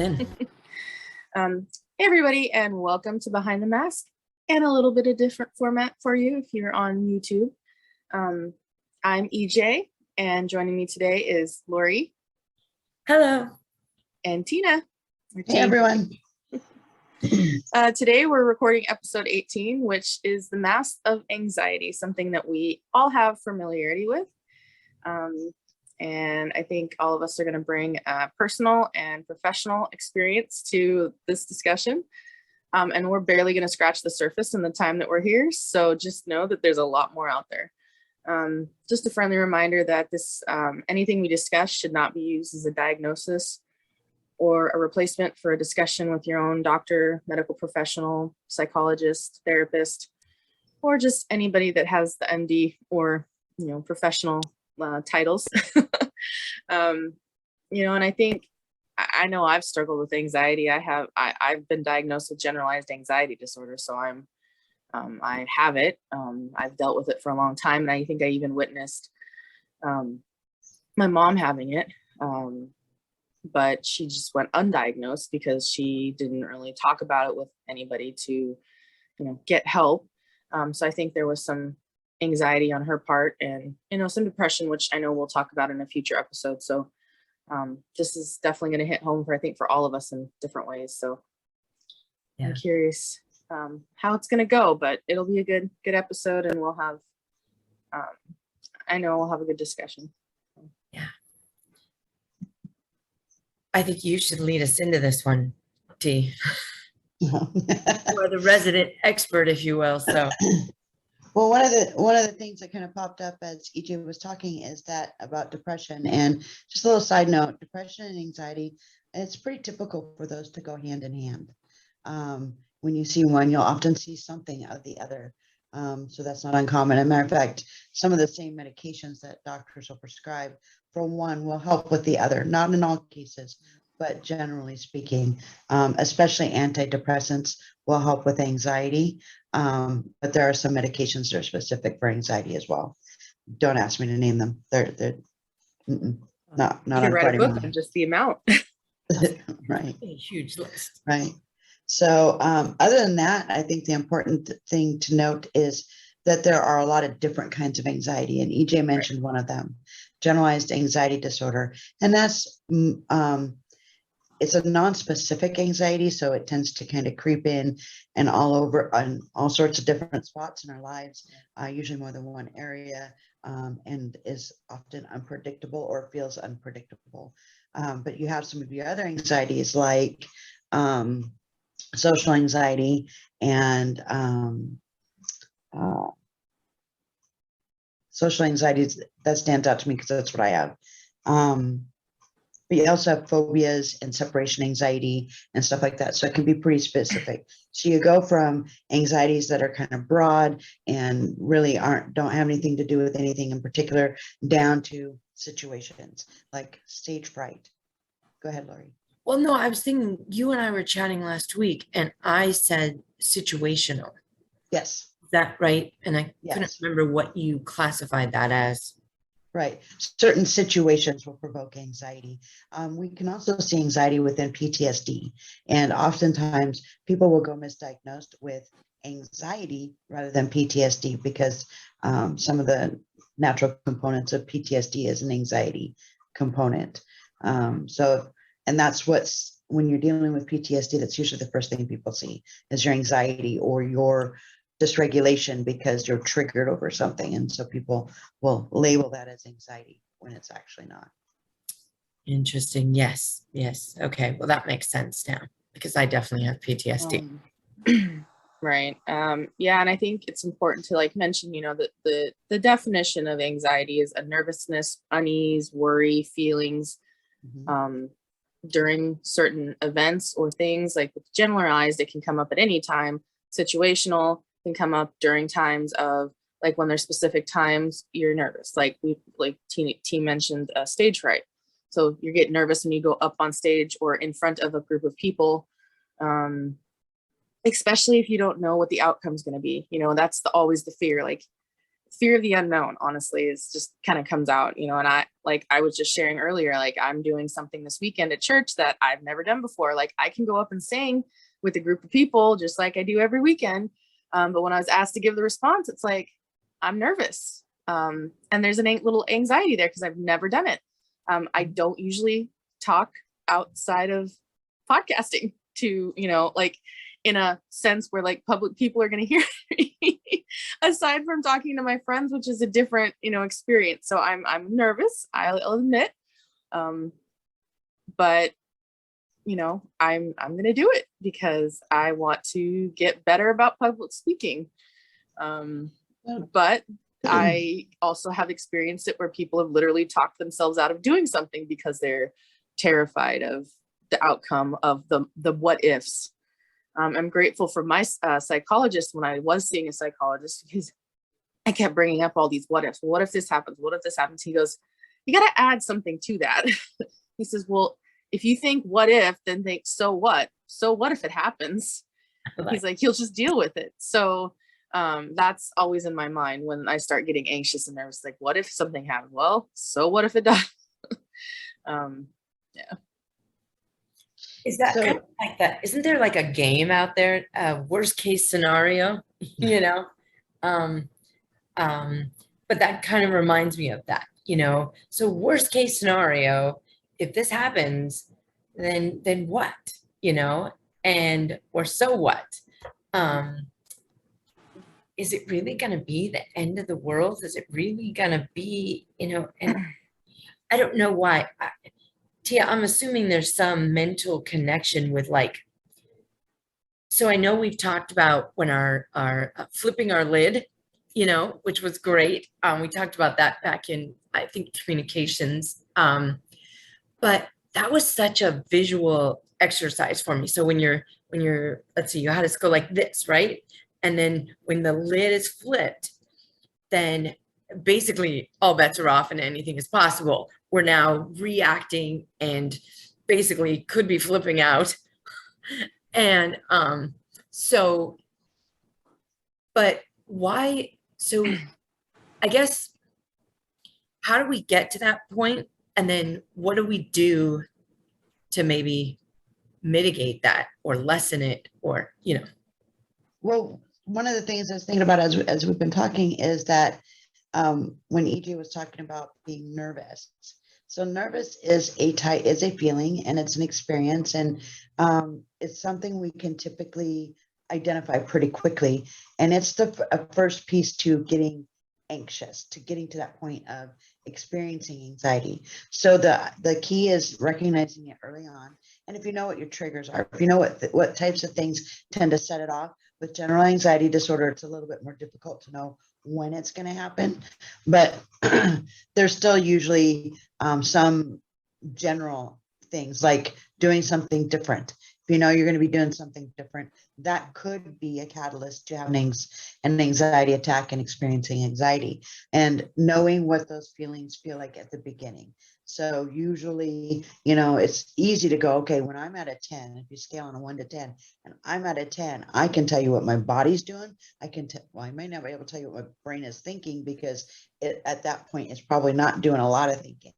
in. Hey everybody, and welcome to Behind the Mask, and a little bit of different format for you if you're on YouTube. I'm EJ, and joining me today is Lori. Hello. And Tina. Hey everyone. Today we're recording episode 18, which is the mask of anxiety, something that we all have familiarity with. And I think all of us are going to bring personal and professional experience to this discussion. And we're barely going to scratch the surface in the time that we're here. So just know that there's a lot more out there. Just a friendly reminder that this anything we discuss should not be used as a diagnosis or a replacement for a discussion with your own doctor, medical professional, psychologist, therapist, or just anybody that has the MD or professional titles. And I think I know I've struggled with anxiety. I've been diagnosed with generalized anxiety disorder, so I have it. I've dealt with it for a long time, and I think I even witnessed my mom having it, but she just went undiagnosed because she didn't really talk about it with anybody to get help. So I think there was some anxiety on her part, and some depression, which I know we'll talk about in a future episode. So this is definitely going to hit home for all of us in different ways. So yeah. I'm curious how it's going to go, but it'll be a good episode, and we'll have I know we'll have a good discussion. Yeah, I think you should lead us into this one, T. You are the resident expert, if you will. So well, one of the things that kind of popped up as EJ was talking is that about depression. And just a little side note, depression and anxiety, it's pretty typical for those to go hand in hand. When you see one, you'll often see something of the other. So that's not uncommon. As a matter of fact, some of the same medications that doctors will prescribe for one will help with the other. Not in all cases, but generally speaking, especially antidepressants will help with anxiety. But there are some medications that are specific for anxiety as well. Don't ask me to name them. They're not you can write a book on just the amount. Right. A huge list. Right. So other than that, I think the important thing to note is that there are a lot of different kinds of anxiety, and EJ mentioned one of them, generalized anxiety disorder. And that's it's a non-specific anxiety, so it tends to kind of creep in and all over on all sorts of different spots in our lives, usually more than one area, and is often unpredictable or feels unpredictable. But you have some of your other anxieties like social anxiety and social anxiety. That stands out to me because that's what I have. But you also have phobias and separation anxiety and stuff like that. So it can be pretty specific. So you go from anxieties that are kind of broad and really don't have anything to do with anything in particular down to situations like stage fright. Go ahead, Lori. Well, no, I was thinking you and I were chatting last week, and I said situational. Yes. Is that right? And I Yes. couldn't remember what you classified that as. Right. Certain situations will provoke anxiety. We can also see anxiety within PTSD. And oftentimes people will go misdiagnosed with anxiety rather than PTSD because some of the natural components of PTSD is an anxiety component. And that's when you're dealing with PTSD, that's usually the first thing people see is your anxiety or your dysregulation because you're triggered over something. And so people will label that as anxiety when it's actually not. Interesting. Yes. Okay. Well, that makes sense now because I definitely have PTSD. Right. Yeah. And I think it's important to mention, that the definition of anxiety is a nervousness, unease, worry, feelings, during certain events or things. Like with generalized, it can come up at any time. Situational can come up during times of when there's specific times you're nervous. Like T mentioned stage fright. So you get nervous when you go up on stage or in front of a group of people, especially if you don't know what the outcome's going to be. That's always the fear. fear of the unknown, honestly, is just kind of comes out, you know. And I was just sharing earlier, like I'm doing something this weekend at church that I've never done before. Like I can go up and sing with a group of people just like I do every weekend. But when I was asked to give the response, it's like, I'm nervous. And there's a little anxiety there because I've never done it. I don't usually talk outside of podcasting to, you know, like in a sense where like public people are going to hear me aside from talking to my friends, which is a different, you know, experience. So I'm nervous, I'll admit. But you know, I'm going to do it because I want to get better about public speaking. But I also have experienced it where people have literally talked themselves out of doing something because they're terrified of the outcome of the what ifs. I'm grateful for my psychologist when I was seeing a psychologist, because I kept bringing up all these what ifs. What if this happens? What if this happens? He goes, you got to add something to that. He says, well, if you think what if, then think, so what? So what if it happens? He's like, you'll just deal with it. So that's always in my mind when I start getting anxious and nervous, like, what if something happens? Well, so what if it does? Yeah. Is that kind of like that? Isn't there like a game out there, worst case scenario, you know? But that kind of reminds me of that, you know? So worst case scenario, if this happens, then what, you know? And, or so what? Is it really going to be the end of the world? Is it really going to be, you know, and I don't know why. Tia, I'm assuming there's some mental connection with like, so I know we've talked about when our flipping our lid, you know, which was great. We talked about that back in, I think, communications. But that was such a visual exercise for me. So when you're, let's see, you had us go like this, right? And then when the lid is flipped, then basically all bets are off and anything is possible. We're now reacting and basically could be flipping out. And so, but why? So I guess, how do we get to that point? And then what do we do to maybe mitigate that or lessen it, or, you know? Well, one of the things I was thinking about as we've been talking is that when EJ was talking about being nervous. So nervous is a feeling, and it's an experience, and it's something we can typically identify pretty quickly. And it's the first piece to getting anxious, to getting to that point of experiencing anxiety. So the key is recognizing it early on. And if you know what your triggers are, if you know what types of things tend to set it off. With general anxiety disorder, it's a little bit more difficult to know when it's going to happen, but there's still usually some general things like doing something different. If you know you're going to be doing something different, that could be a catalyst to having an anxiety attack and experiencing anxiety, and knowing what those feelings feel like at the beginning. So usually, you know, it's easy to go, okay, when I'm at a 10, if you scale on a 1 to 10, and I'm at a 10, I can tell you what my body's doing. I may not be able to tell you what my brain is thinking, because at that point, it's probably not doing a lot of thinking.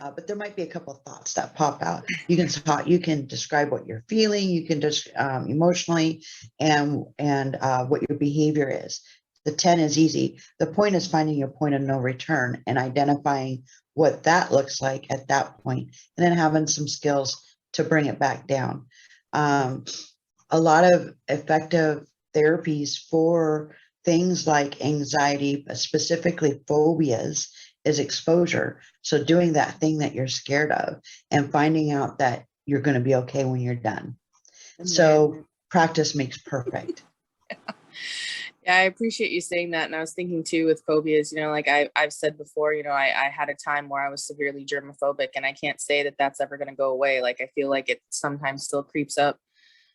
But there might be a couple of thoughts that pop out. You can describe what you're feeling. You can just emotionally and what your behavior is. The 10 is easy. The point is finding your point of no return and identifying what that looks like at that point, and then having some skills to bring it back down. A lot of effective therapies for things like anxiety, specifically phobias, is exposure. So doing that thing that you're scared of and finding out that you're going to be okay when you're done. So practice makes perfect. Yeah, I appreciate you saying that. And I was thinking too with phobias, you know, like I've said before, you know, I had a time where I was severely germophobic, and I can't say that that's ever going to go away. Like I feel like it sometimes still creeps up,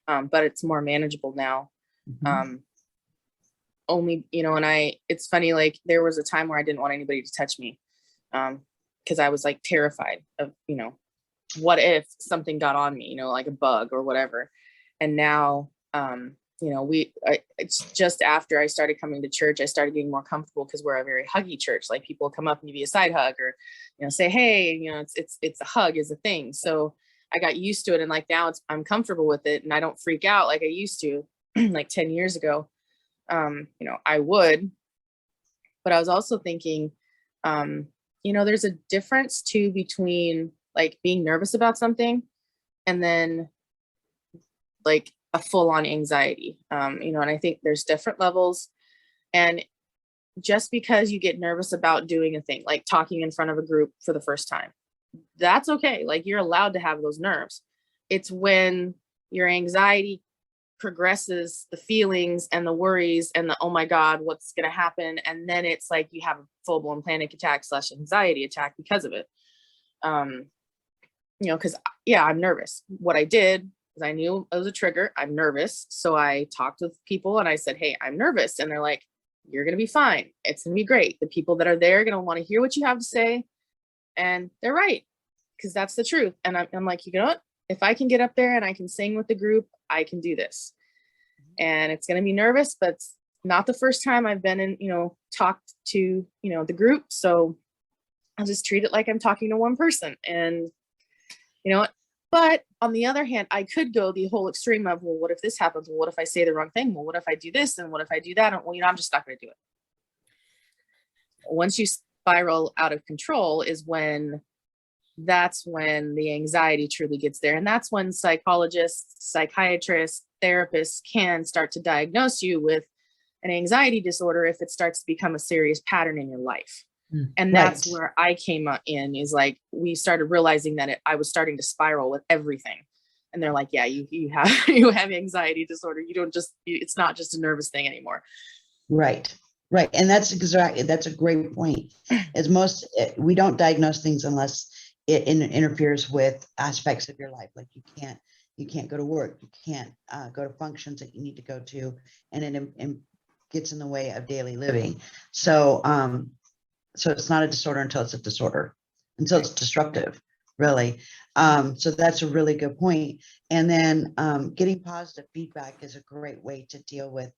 but it's more manageable now. Mm-hmm. Only, you know, and it's funny, like there was a time where I didn't want anybody to touch me, because I was like terrified of, you know, what if something got on me, you know, like a bug or whatever. And now, it's just after I started coming to church, I started getting more comfortable because we're a very huggy church. Like people come up and give you a side hug or, say, hey, it's a hug is a thing. So I got used to it. And like now I'm comfortable with it and I don't freak out like I used to like 10 years ago. I would, but I was also thinking, there's a difference too between like being nervous about something and then like a full-on anxiety, and I think there's different levels. And just because you get nervous about doing a thing, like talking in front of a group for the first time, that's okay. Like you're allowed to have those nerves. It's when your anxiety progresses the feelings and the worries and the, oh my God, what's going to happen? And then it's like you have a full-blown panic attack / anxiety attack because of it. Because I'm nervous. What I did is I knew it was a trigger. I'm nervous. So I talked with people and I said, hey, I'm nervous. And they're like, you're going to be fine. It's going to be great. The people that are there are going to want to hear what you have to say. And they're right. Because that's the truth. And I'm like, you know what? If I can get up there and I can sing with the group, I can do this. And it's going to be nervous, but it's not the first time I've been in, talked to, the group. So I'll just treat it like I'm talking to one person. And, but on the other hand, I could go the whole extreme of, well, what if this happens? Well, what if I say the wrong thing? Well, what if I do this? And what if I do that? Well, I'm just not going to do it. Once you spiral out of control that's when the anxiety truly gets there. And that's when psychologists, psychiatrists, therapists can start to diagnose you with an anxiety disorder if it starts to become a serious pattern in your life. And that's where I came in, is like, we started realizing that I was starting to spiral with everything. And they're like, yeah, you have anxiety disorder. It's not just a nervous thing anymore. Right. And that's a great point. We don't diagnose things unless it interferes with aspects of your life. Like you can't go to work, you can't go to functions that you need to go to, and it gets in the way of daily living. So it's not a disorder until it's a disorder, until it's destructive, really. So that's a really good point. And then getting positive feedback is a great way to deal with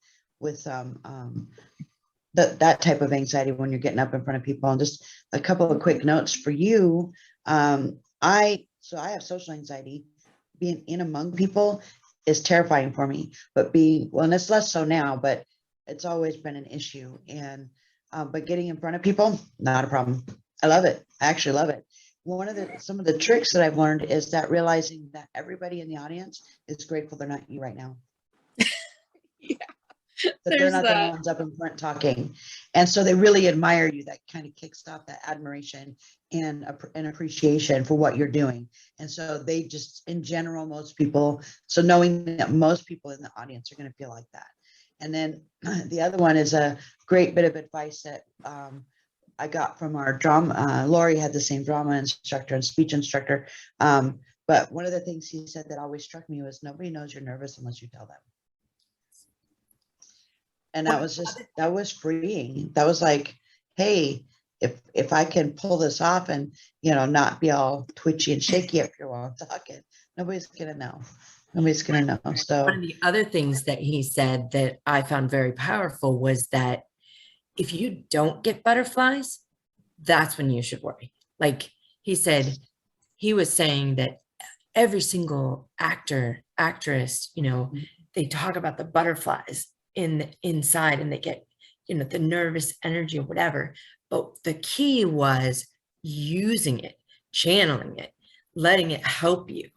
that type of anxiety when you're getting up in front of people. And just a couple of quick notes for you. I have social anxiety. Being in among people is terrifying for me, and it's less so now, but it's always been an issue. And but getting in front of people, not a problem. I love it. I actually love it. Some of the tricks that I've learned is that realizing that everybody in the audience is grateful they're not you right now. Yeah. That they're not the ones up in front talking. And so they really admire you. That kind of kicks off that admiration and an appreciation for what you're doing. And so they just, in general, knowing that most people in the audience are going to feel like that. And then the other one is a great bit of advice that I got from our drama. Lori had the same drama instructor and speech instructor. But one of the things he said that always struck me was, nobody knows you're nervous unless you tell them. And that was freeing. That was like, hey, if I can pull this off and, not be all twitchy and shaky up here while I'm talking, nobody's going to know. Nobody's going to know. So one of the other things that he said that I found very powerful was that if you don't get butterflies, that's when you should worry. Like he said, he was saying that every single actor, actress, they talk about the butterflies inside and they get, the nervous energy or whatever. But the key was using it, channeling it, letting it help you,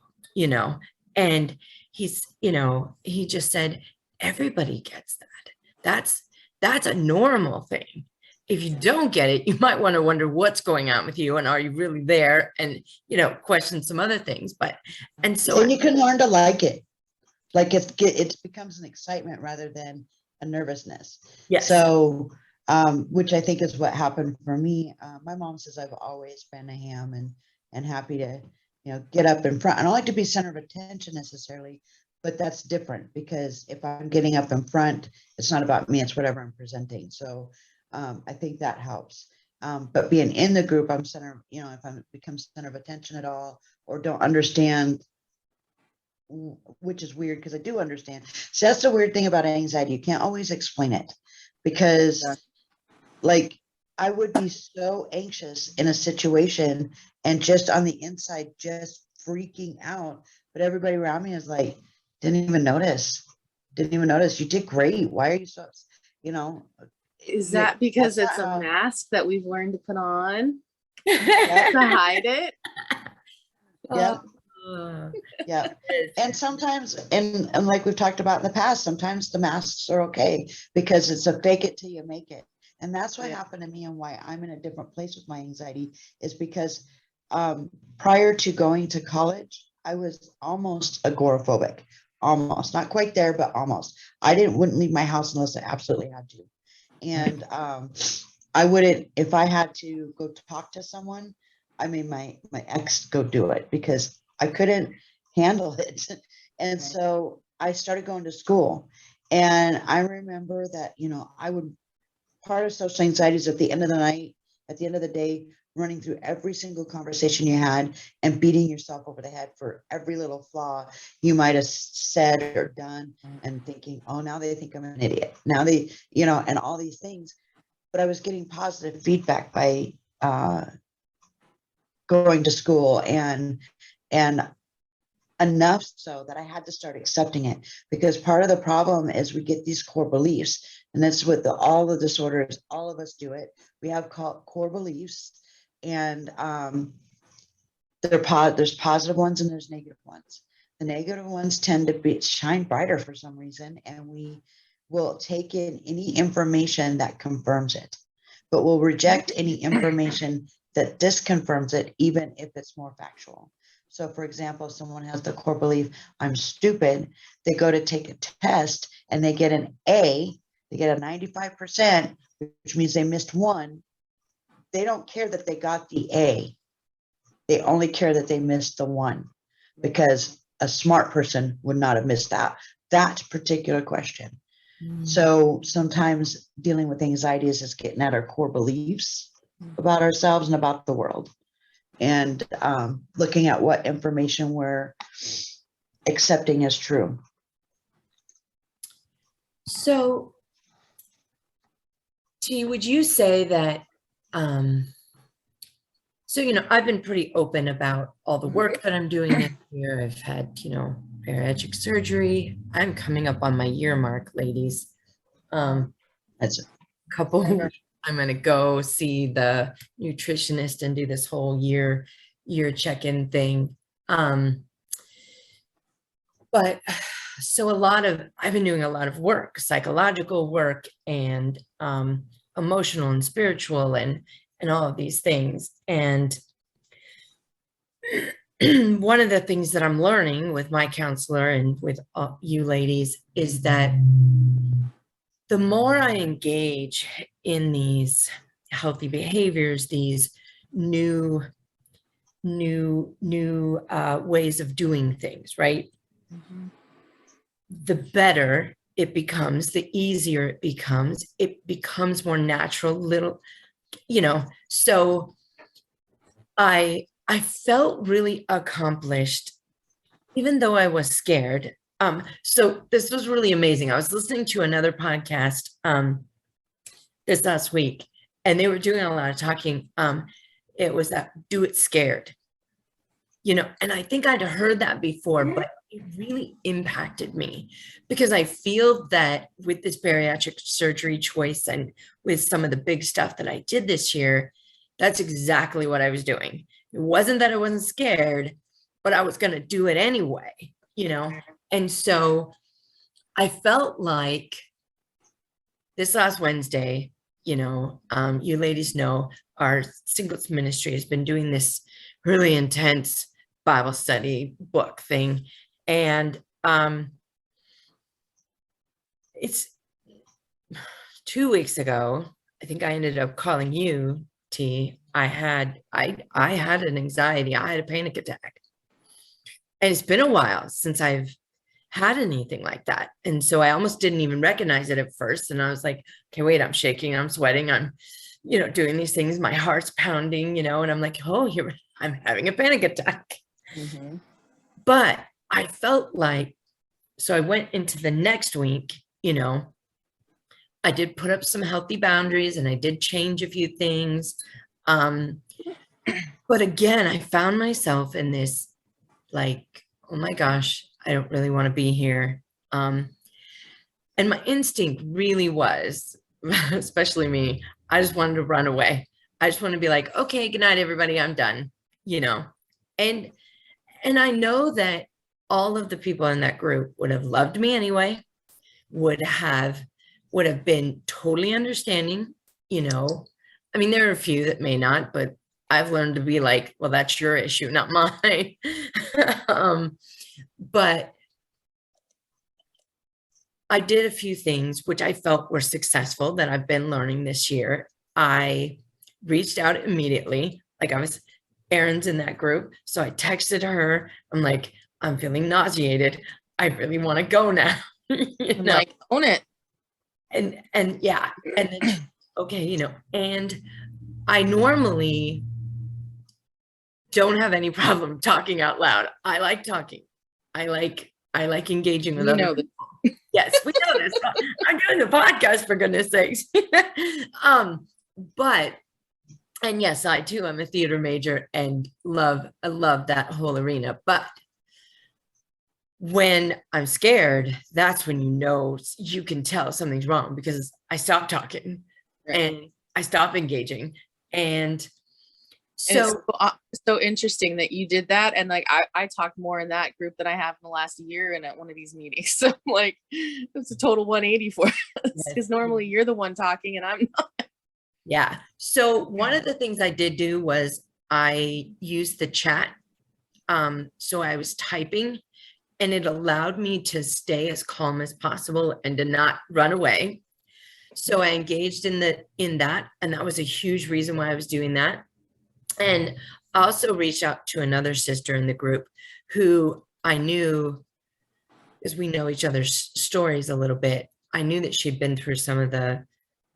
and he just said, everybody gets that. That's a normal thing. If you don't get it, you might want to wonder what's going on with you and are you really there, and question some other things. And you can learn to like it. Like it becomes an excitement rather than a nervousness. Yes. So which I think is what happened for me. My mom says I've always been a ham and happy to get up in front. I don't like to be center of attention necessarily, but that's different, because if I'm getting up in front, it's not about me, it's whatever I'm presenting. So I think that helps. But being in the group, I'm center, if I become center of attention at all or don't understand which is weird because I do understand. So that's the weird thing about anxiety. You can't always explain it because Yeah. like I would be so anxious in a situation and just on the inside, just freaking out. But everybody around me is like, didn't even notice. Didn't even notice. You did great. Why are you so, you know? Is Yeah, that because that's it's not a how- mask that we've learned to put on Yeah, to hide it? yeah, Oh, yeah. it's- And sometimes, and like we've talked about in the past, sometimes the masks are okay because it's a fake it till you make it. And that's what Yeah. happened to me and why I'm in a different place with my anxiety is because prior to going to college, I was almost agoraphobic. Almost, not quite there, but almost. I wouldn't leave my house unless I absolutely had to. And I wouldn't, if I had to go talk to someone, I made my ex go do it because I couldn't handle it. And Right. so I started going to school. And I remember that, I would, part of social anxiety is at the end of the night, at the end of the day, running through every single conversation you had and beating yourself over the head for every little flaw you might have said or done and thinking, oh, now they think I'm an idiot. Now they, and all these things. But I was getting positive feedback by going to school and enough so that I had to start accepting it because part of the problem is we get these core beliefs, and that's what all the disorders, all of us do it. We have core beliefs, and there's positive ones and there's negative ones. The negative ones tend to shine brighter for some reason, and we will take in any information that confirms it, but we'll reject any information that disconfirms it, even if it's more factual. So for example, if someone has the core belief, I'm stupid, they go to take a test and they get an A, they get a 95%, which means they missed one. They don't care that they got the A. They only care that they missed the one, because a smart person would not have missed that particular question. So sometimes dealing with anxiety is just getting at our core beliefs about ourselves and about the world, and looking at what information we're accepting as true. So, T, would you say that, I've been pretty open about all the work that I'm doing this year. I've had, bariatric surgery. I'm coming up on my year mark, ladies. That's it. Couple I'm gonna go see the nutritionist and do this whole year check-in thing. But so I've been doing a lot of work, psychological work and emotional and spiritual and all of these things. And one of the things that I'm learning with my counselor and with you ladies is that the more I engage in these healthy behaviors, these new ways of doing things, right? The better it becomes, the easier it becomes more natural, so I felt really accomplished, even though I was scared. So this was really amazing. I was listening to another podcast this last week, and they were doing a lot of talking. It was that do it scared, and I think I'd heard that before, but it really impacted me because I feel that with this bariatric surgery choice and with some of the big stuff that I did this year, that's exactly what I was doing. It wasn't that I wasn't scared, but I was going to do it anyway, And so I felt like this last Wednesday, you ladies know our singles ministry has been doing this really intense Bible study book thing. And it's 2 weeks ago, I think I ended up calling you, T. I had an anxiety, I had a panic attack. And it's been a while since I've had anything like that. And so I almost didn't even recognize it at first. And I was like, okay, wait, I'm shaking, I'm sweating, I'm, doing these things, my heart's pounding, and I'm like, oh, I'm having a panic attack. Mm-hmm. But I felt like, so I went into the next week, I did put up some healthy boundaries and I did change a few things. But again, I found myself in this like, oh my gosh, I don't really want to be here. And my instinct really was, especially me, I just wanted to run away. I just want to be like, okay, good night, everybody. I'm done, you know. And and I know that all of the people in that group would have loved me anyway, would have been totally understanding, you know. I mean, there are a few that may not, but I've learned to be like, well, that's your issue, not mine. But I did a few things which I felt were successful that I've been learning this year. I reached out immediately, like Erin's in that group. So I texted her. I'm like, I'm feeling nauseated. I really want to go now. I'm like, own it. And yeah. And then, okay, and I normally don't have any problem talking out loud. I like talking. I like engaging with other people. Yes, we know this. I'm doing the podcast, for goodness sakes. But and yes, I too am a theater major and I love that whole arena. But when I'm scared, that's when you can tell something's wrong, because I stop talking and I stop engaging. And so it's so interesting that you did that. And like, I talked more in that group than I have in the last year and at one of these meetings. So like, it's a total 180 for us, because normally you're the one talking and I'm not. Yeah. So one of the things I did do was I used the chat. So I was typing and it allowed me to stay as calm as possible and to not run away. So I engaged in that. And that was a huge reason why I was doing that. And I also reached out to another sister in the group who I knew, as we know each other's stories a little bit, I knew that she'd been through some of the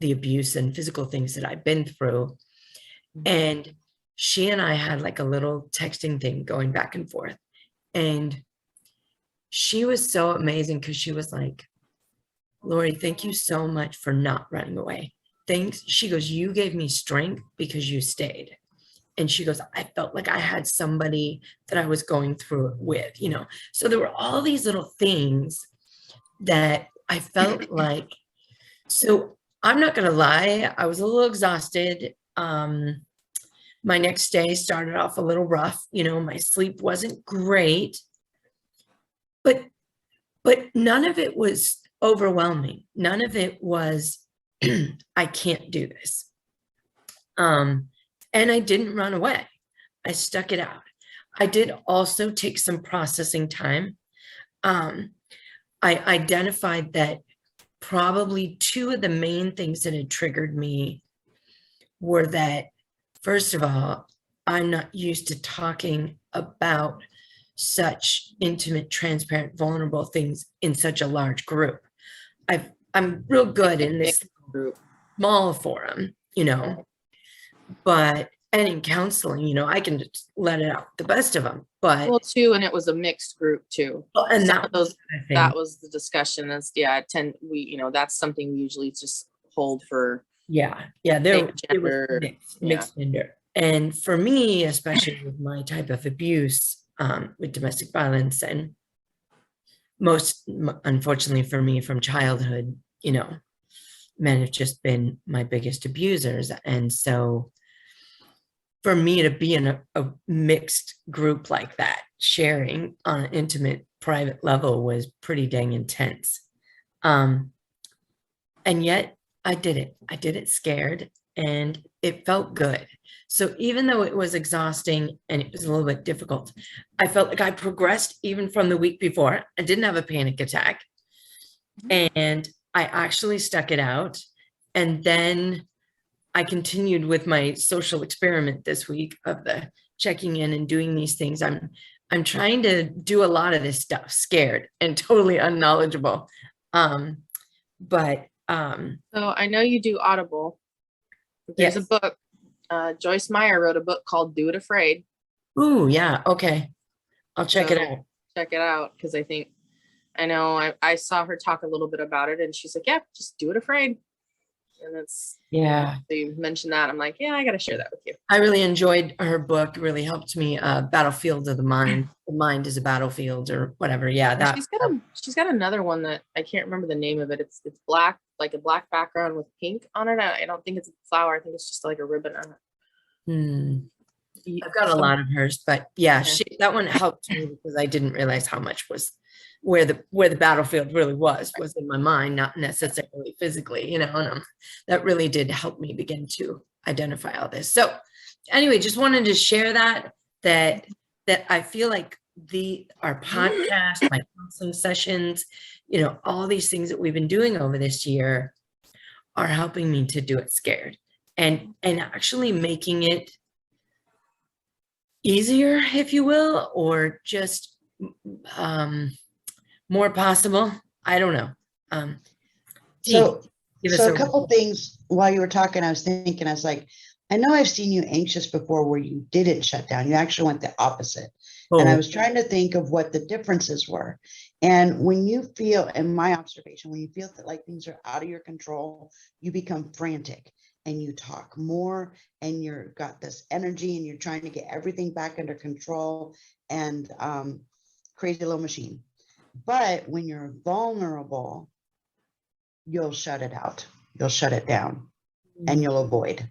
abuse and physical things that I've been through. And she and I had like a little texting thing going back and forth. And she was so amazing, because she was like, Lori, thank you so much for not running away. Thanks. She goes, you gave me strength because you stayed. And she goes, I felt like I had somebody that I was going through it with, So there were all these little things that I felt like, so I'm not going to lie, I was a little exhausted. My next day started off a little rough. My sleep wasn't great, but none of it was overwhelming. None of it was, I can't do this. And I didn't run away. I stuck it out. I did also take some processing time. I identified that probably two of the main things that had triggered me were that, first of all, I'm not used to talking about such intimate, transparent, vulnerable things in such a large group. I'm real good in this small forum, but, and in counseling, I can just let it out, the best of them. But well, too, and it was a mixed group too. And that was the discussion. Is that's something we usually just hold for. Yeah, there it was mixed gender. And for me, especially with my type of abuse, with domestic violence, and most unfortunately for me from childhood, men have just been my biggest abusers. And so for me to be in a mixed group like that, sharing on an intimate, private level, was pretty dang intense. And yet I did it scared, and it felt good. So even though it was exhausting and it was a little bit difficult, I felt like I progressed even from the week before. I didn't have a panic attack, and I actually stuck it out. And then I continued with my social experiment this week of the checking in and doing these things. I'm trying to do a lot of this stuff scared and totally unknowledgeable. So I know you do Audible. There's a book. Joyce Meyer wrote a book called Do It Afraid. Ooh, yeah. Okay. I'll check it out. check it out, because I know I saw her talk a little bit about it, and she's like, yeah, just do it afraid. And Yeah. they mentioned that. I'm like, yeah, I got to share that with you. I really enjoyed her book. It really helped me. Battlefield of the Mind. The mind is a battlefield or whatever. Yeah. And she's got another one that I can't remember the name of it. It's black, like a black background with pink on it. I don't think it's a flower. I think it's just like a ribbon on it. I've got a lot of hers, but yeah, Yeah. that one helped me because I didn't realize how much was where the battlefield really was in my mind, not necessarily physically, and that really did help me begin to identify all this. So anyway, just wanted to share that I feel like our podcast, my counseling sessions, all these things that we've been doing over this year are helping me to do it scared and actually making it easier, if you will, or just more possible. I don't know. So a couple things while you were talking, I was thinking, I was like, I know I've seen you anxious before where you didn't shut down. You actually went the opposite. And I was trying to think of what the differences were. And when you feel, in my observation, when you feel that like things are out of your control, you become frantic and you talk more and you're got this energy and you're trying to get everything back under control and crazy little machine. But when you're vulnerable, you'll shut it out. You'll shut it down and you'll avoid.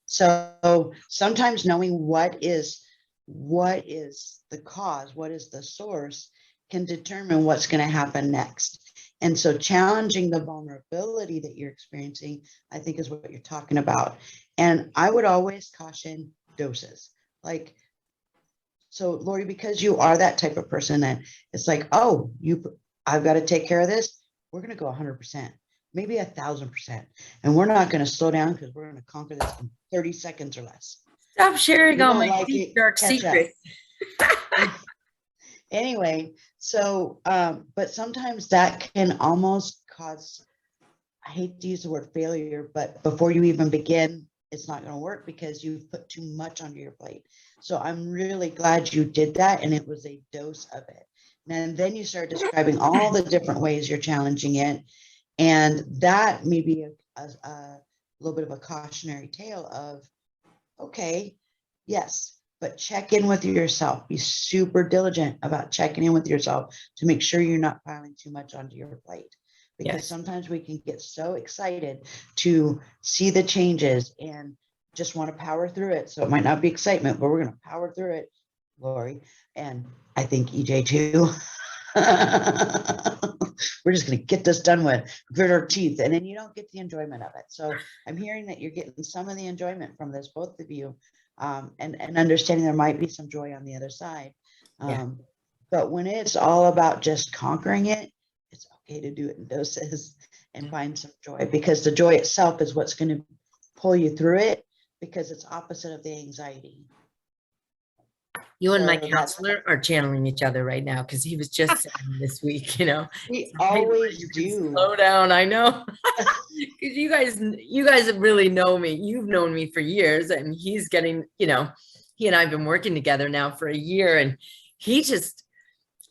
So sometimes knowing what is the cause, what is the source, can determine what's going to happen next. And so challenging the vulnerability that you're experiencing, I think, is what you're talking about. And I would always caution doses. Like, so Lori, because you are that type of person that it's like, oh, I've got to take care of this. We're going to go 100%, maybe 1,000%. And we're not going to slow down because we're going to conquer this in 30 seconds or less. Stop sharing all my deep, dark secrets. Anyway, so, but sometimes that can almost cause, I hate to use the word failure, but before you even begin, it's not going to work because you've put too much onto your plate. So I'm really glad you did that. And it was a dose of it. And then you start describing all the different ways you're challenging it. And that may be a little bit of a cautionary tale of, okay, yes, but check in with yourself. Be super diligent about checking in with yourself to make sure you're not piling too much onto your plate. Because sometimes we can get so excited to see the changes and just want to power through it. So it might not be excitement, but we're going to power through it, Lori. And I think EJ too. We're just going to get this done with, grit our teeth, and then you don't get the enjoyment of it. So I'm hearing that you're getting some of the enjoyment from this, both of you, and understanding there might be some joy on the other side. But when it's all about just conquering it, it's okay to do it in doses and find some joy, because the joy itself is what's going to pull you through it, because it's opposite of the anxiety. You and my counselor are channeling each other right now, because he was just saying this week, we always do. Slow down. I know. Because you guys really know me. You've known me for years, and he's getting, he and I have been working together now for a year, and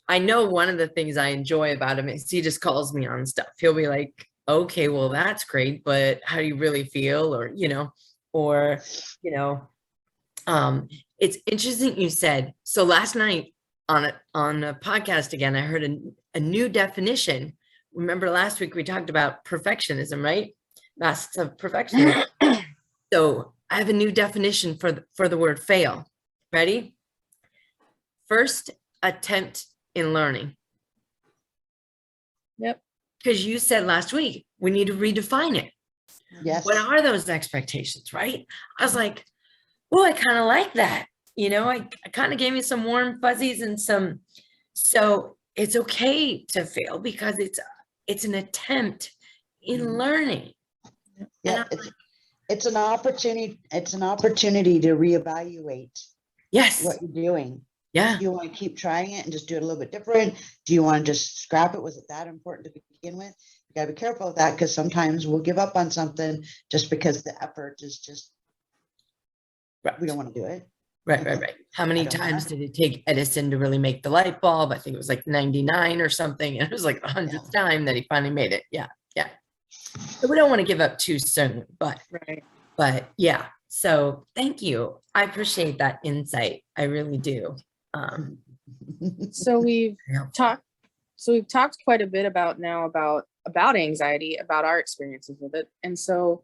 I know one of the things I enjoy about him is he just calls me on stuff. He'll be like, okay, well, that's great, but how do you really feel? It's interesting you said, so last night on a podcast again, I heard a new definition. Remember last week we talked about perfectionism, right? Masks of perfectionism. So I have a new definition for the word fail. Ready? First attempt in learning. Yep. Because you said last week, we need to redefine it. Yes. What are those expectations, right? I was like, oh, I kind of like that. I kind of gave me some warm fuzzies and so it's okay to fail because it's an attempt in learning. Yeah, it's an opportunity. It's an opportunity to reevaluate what you're doing. Yeah. Do you want to keep trying it and just do it a little bit different? Do you want to just scrap it? Was it that important to begin with? You gotta be careful of that, because sometimes we'll give up on something just because the effort is just, we don't want to do it. Right. How many I don't times know. did it take Edison to really make the light bulb? I think it was like 99 or something. And it was like the 100th time that he finally made it. Yeah. So we don't want to give up too soon, Right. but yeah. So thank you. I appreciate that insight. I really do. So we've Yeah. talked quite a bit about anxiety, about our experiences with it. And so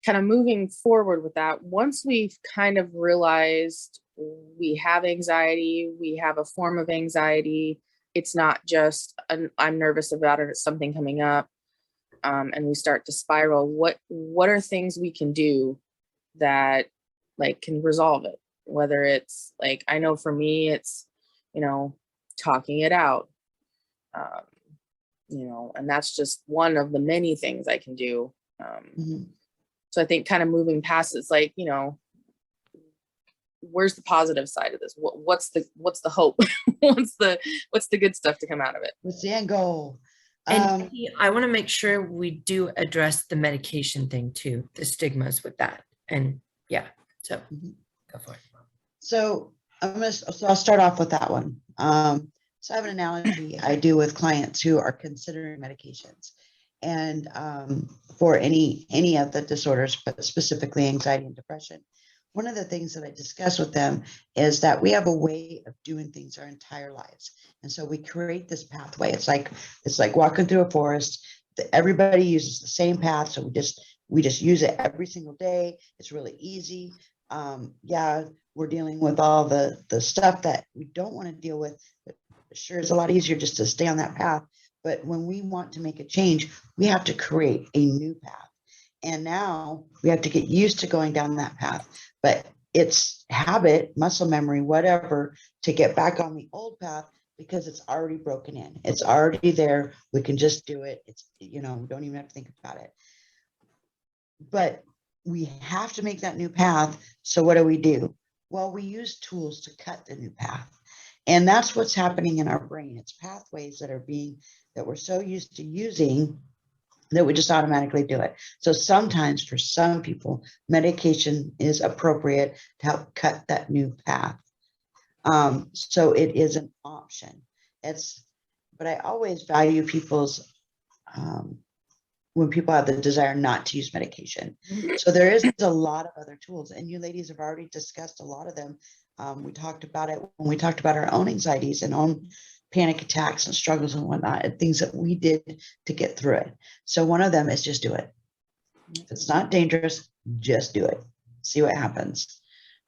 kind of moving forward with that, once we've kind of realized we have anxiety, we have a form of anxiety, it's not just I'm nervous about it, it's something coming up, and we start to spiral, what are things we can do that like can resolve it? Whether it's like, I know for me, it's, talking it out, um, and that's just one of the many things I can do. So I think kind of moving past, it's like, where's the positive side of this? What's the hope? what's the good stuff to come out of it? What's the end goal? And I want to make sure we do address the medication thing too, the stigmas with that. And yeah, so go for it. So I'll start off with that one. So I have an analogy I do with clients who are considering medications, and for any of the disorders, but specifically anxiety and depression. One of the things that I discuss with them is that we have a way of doing things our entire lives, and so we create this pathway. It's like walking through a forest. Everybody uses the same path, so we just use it every single day. It's really easy. Yeah, we're dealing with all the stuff that we don't want to deal with, but sure, it's a lot easier just to stay on that path. But when we want to make a change, we have to create a new path. And now we have to get used to going down that path. But it's habit, muscle memory, whatever, to get back on the old path, because it's already broken in. It's already there. We can just do it. It's, we don't even have to think about it. But we have to make that new path. So what do? Well, we use tools to cut the new path. And that's what's happening in our brain. It's pathways that we're so used to using that we just automatically do it. So sometimes for some people, medication is appropriate to help cut that new path. So it is an option. But I always value people's, when people have the desire not to use medication. So there is a lot of other tools, and you ladies have already discussed a lot of them. We talked about it when we talked about our own anxieties and own panic attacks and struggles and whatnot, and things that we did to get through it. So one of them is just do it. If it's not dangerous, just do it. See what happens.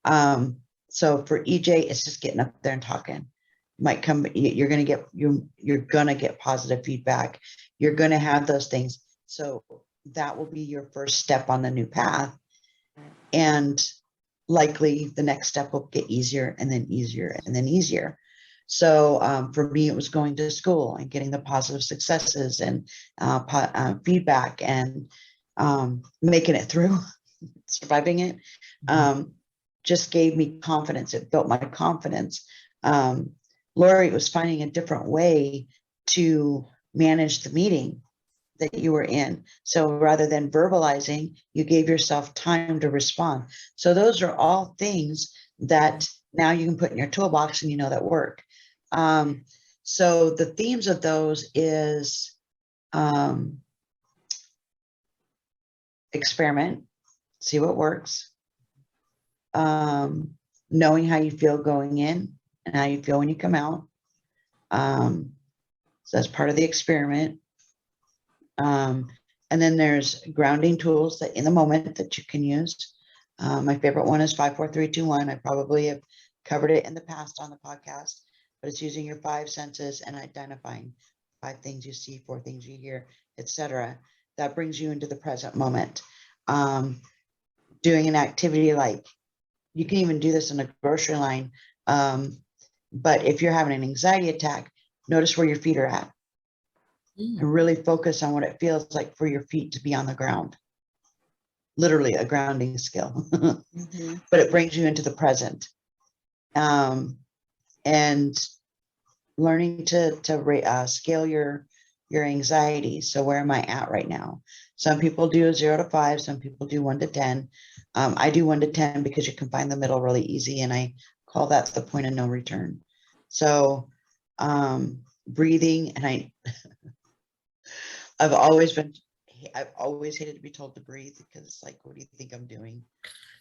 So for EJ, it's just getting up there and talking. Might come, you're gonna get positive feedback. You're gonna have those things. So that will be your first step on the new path. And likely the next step will get easier and then easier and then easier. So for me, it was going to school and getting the positive successes and feedback and making it through, surviving it, just gave me confidence. It built my confidence. Lori was finding a different way to manage the meeting that you were in. So rather than verbalizing, you gave yourself time to respond. So those are all things that now you can put in your toolbox and that work. So the themes of those is experiment, see what works, knowing how you feel going in and how you feel when you come out. So that's part of the experiment. And then there's grounding tools that in the moment that you can use. My favorite one is 5, 4, 3, 2, 1. I probably have covered it in the past on the podcast, but it's using your 5 senses and identifying 5 things you see, 4 things you hear, etc. That brings you into the present moment. Doing an activity like, you can even do this in a grocery line. But if you're having an anxiety attack, notice where your feet are at. And really focus on what it feels like for your feet to be on the ground. Literally a grounding skill, but it brings you into the present. And learning to scale your anxiety. So where am I at right now? Some people do 0 to 5, some people do 1 to 10. I do 1 to 10 because you can find the middle really easy, and I call that the point of no return. So breathing, and I've always hated to be told to breathe, because it's like, what do you think I'm doing?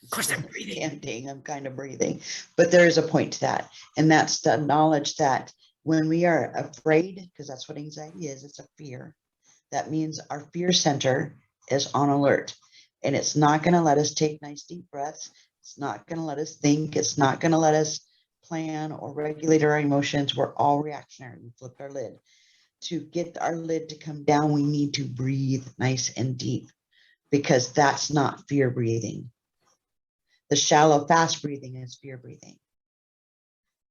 Of course I'm breathing. I'm kind of breathing, but there is a point to that. And that's the knowledge that when we are afraid, because that's what anxiety is, it's a fear. That means our fear center is on alert, and it's not going to let us take nice deep breaths. It's not going to let us think. It's not going to let us plan or regulate our emotions. We're all reactionary. We flipped our lid. To get our lid to come down, we need to breathe nice and deep, because that's not fear breathing. The shallow, fast breathing is fear breathing.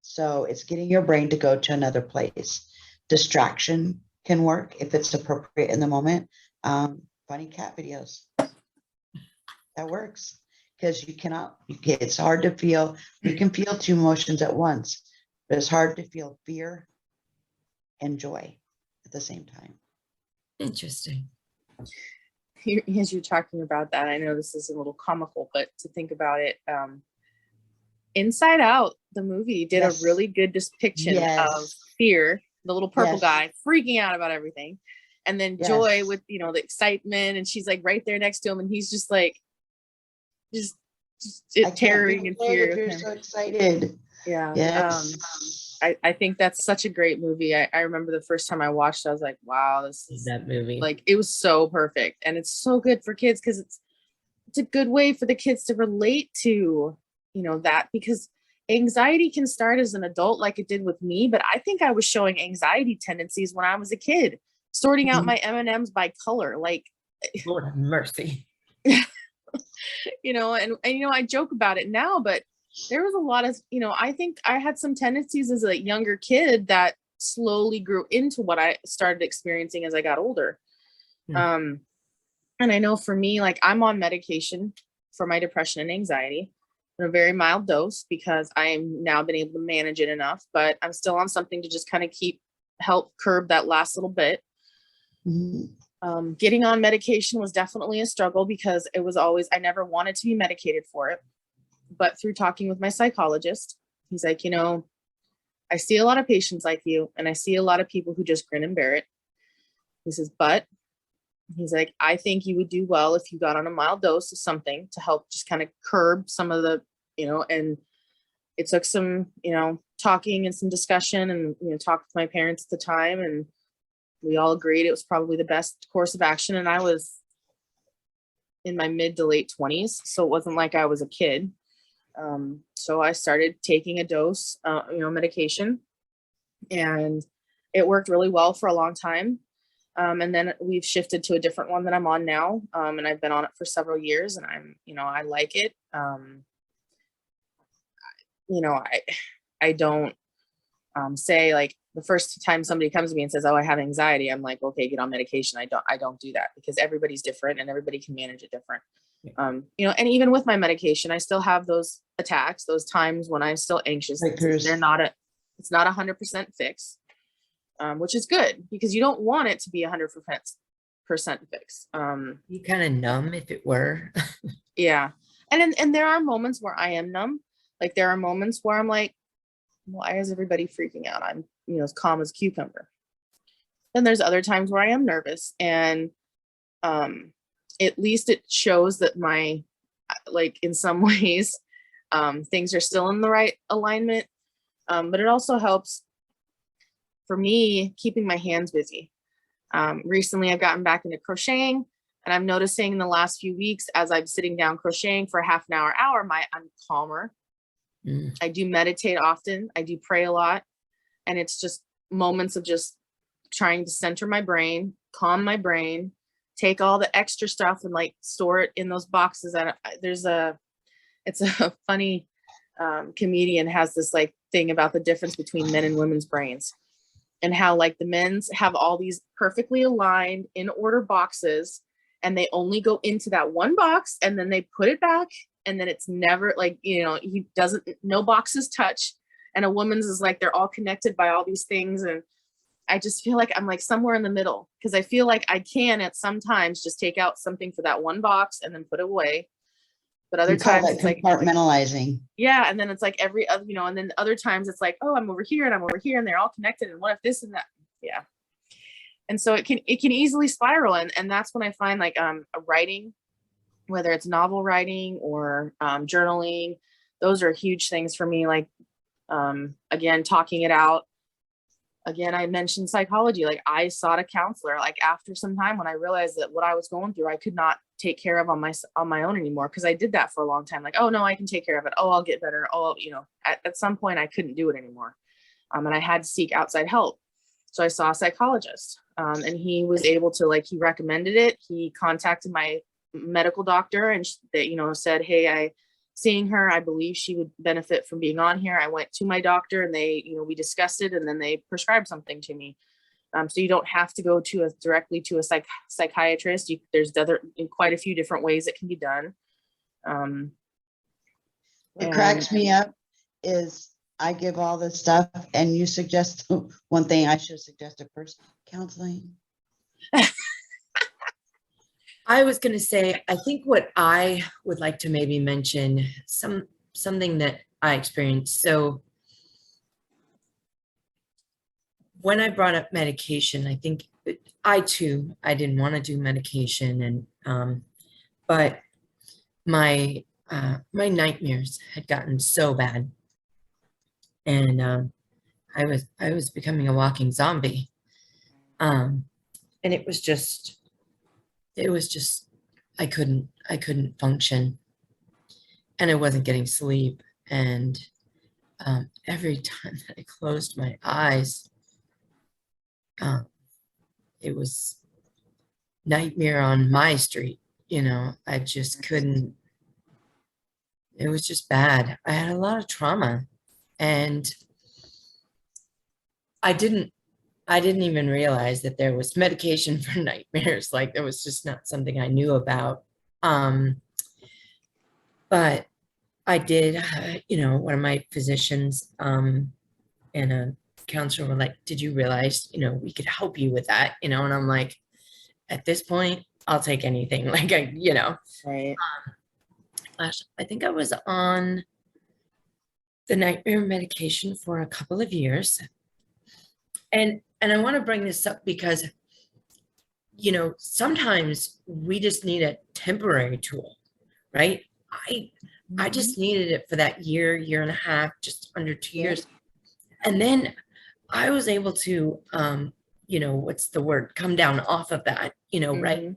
So it's getting your brain to go to another place. Distraction can work if it's appropriate in the moment. Funny cat videos. That works, because it's hard to feel. You can feel two emotions at once, but it's hard to feel fear and joy at the same time. Interesting. As you're talking about that, I know this is a little comical, but to think about it, Inside Out, the movie, did a really good depiction of fear, the little purple guy freaking out about everything, and then joy with, you know, the excitement, and she's like right there next to him, and he's just like just tearing in fear. You're so excited. Yeah. Yes. I think that's such a great movie. I remember the first time I watched it, I was like, wow, this is that movie. Like, it was so perfect, and it's so good for kids, because it's a good way for the kids to relate to, you know, that, because anxiety can start as an adult, like it did with me, but I think I was showing anxiety tendencies when I was a kid, sorting out my M&Ms by color, like, Lord have mercy. you know, and you know, I joke about it now, but there was a lot of, you know, I think I had some tendencies as a younger kid that slowly grew into what I started experiencing as I got older. And I know for me, like, I'm on medication for my depression and anxiety in a very mild dose, because I am now been able to manage it enough, but I'm still on something to just kind of help curb that last little bit. Getting on medication was definitely a struggle, because it was always, I never wanted to be medicated for it. But through talking with my psychologist, he's like, you know, I see a lot of patients like you, and I see a lot of people who just grin and bear it. He says, but he's like, I think you would do well if you got on a mild dose of something to help just kind of curb some of the, you know, and it took some, you know, talking and some discussion, and, you know, talked with my parents at the time, and we all agreed it was probably the best course of action. And I was in my mid to late 20s, so it wasn't like I was a kid. So I started taking a dose, you know, medication, and it worked really well for a long time. And then we've shifted to a different one that I'm on now. And I've been on it for several years, and you know, I like it. You know, I don't, say, like, the first time somebody comes to me and says, oh, I have anxiety, I'm like, okay, get on medication. I don't do that, because everybody's different and everybody can manage it different. You know, and even with my medication, I still have those attacks, those times when I'm still anxious. It's not 100% fix, which is good, because you don't want it to be 100% fix. You kind of numb if it were. Yeah. And there are moments where I am numb. Like, there are moments where I'm like, why is everybody freaking out? I'm, you know, as calm as a cucumber. Then there's other times where I am nervous, and at least it shows that my, like, in some ways, things are still in the right alignment. But it also helps for me keeping my hands busy. Recently I've gotten back into crocheting, and I'm noticing in the last few weeks, as I'm sitting down crocheting for a half an hour, I'm calmer. I do meditate often. I do pray a lot. And it's just moments of just trying to center my brain, calm my brain, take all the extra stuff and, like, store it in those boxes. And it's a funny, comedian has this, like, thing about the difference between men and women's brains, and how, like, the men's have all these perfectly aligned in order boxes, and they only go into that one box, and then they put it back, and then it's never, like, you know, no boxes touch. And a woman's is like, they're all connected by all these things. And I just feel like I'm like somewhere in the middle, because I feel like I can at sometimes just take out something for that one box and then put it away. But other We call times that it's like, compartmentalizing. yeah. And then it's like every other, you know, and then other times it's like, oh, I'm over here and I'm over here and they're all connected. And what if this and that? Yeah. And so it can easily spiral. And that's when I find like writing, whether it's novel writing or journaling, those are huge things for me. Like, again, talking it out. Again, I mentioned psychology. Like I sought a counselor, like after some time when I realized that what I was going through, I could not take care of on my own anymore. Cause I did that for a long time. Like, oh no, I can take care of it. Oh, I'll get better. Oh, you know, at some point I couldn't do it anymore. And I had to seek outside help. So I saw a psychologist, and he was able to, like, he recommended it. He contacted my medical doctor and that, you know, said, hey, seeing her, I believe she would benefit from being on here. I went to my doctor and they, you know, we discussed it and then they prescribed something to me. So you don't have to go to directly to a psychiatrist. There's quite a few different ways it can be done. What cracks me up is I give all this stuff and you suggest one thing I should suggest first, counseling. I was going to say, I think what I would like to maybe mention something that I experienced. So when I brought up medication, I think I didn't want to do medication, and but my nightmares had gotten so bad, and I was becoming a walking zombie, and it was just I couldn't function, and I wasn't getting sleep, and every time that I closed my eyes, it was nightmare on my street. You know, I just couldn't. It was just bad. I had a lot of trauma, and I didn't even realize that there was medication for nightmares. Like, it was just not something I knew about. But I did, you know, one of my physicians and a counselor were like, did you realize, you know, we could help you with that, you know? And I'm like, at this point, I'll take anything. Like, you know, Right. I think I was on the nightmare medication for a couple of years. And I want to bring this up because, you know, sometimes we just need a temporary tool, right? I just needed it for that year and a half, just under 2 years. And then I was able to, you know, what's the word? Come down off of that, you know, right?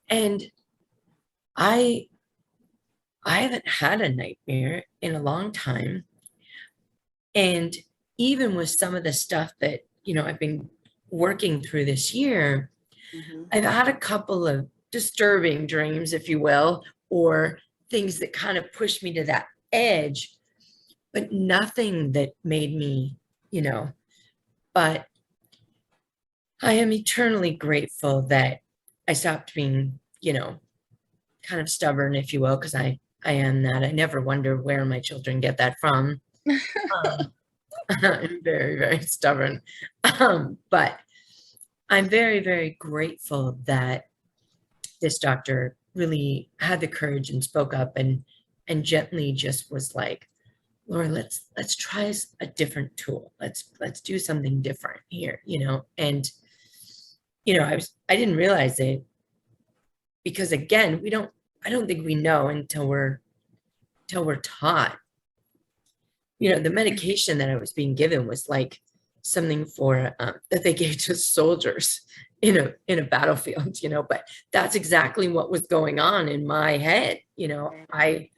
And I haven't had a nightmare in a long time. And even with some of the stuff that, you know, I've been working through this year, I've had a couple of disturbing dreams, if you will, or things that kind of pushed me to that edge, but nothing that made me, you know, but I am eternally grateful that I stopped being, you know, kind of stubborn, if you will, because I am that. I never wonder where my children get that from. I'm very, very stubborn. But I'm very, very grateful that this doctor really had the courage and spoke up and gently just was like, Laura, let's try a different tool. Let's do something different here, you know. And you know, I didn't realize it because, again, I don't think we know until we're taught. You know, the medication that I was being given was like something for that they gave to soldiers in a battlefield, you know, but that's exactly what was going on in my head. You know, I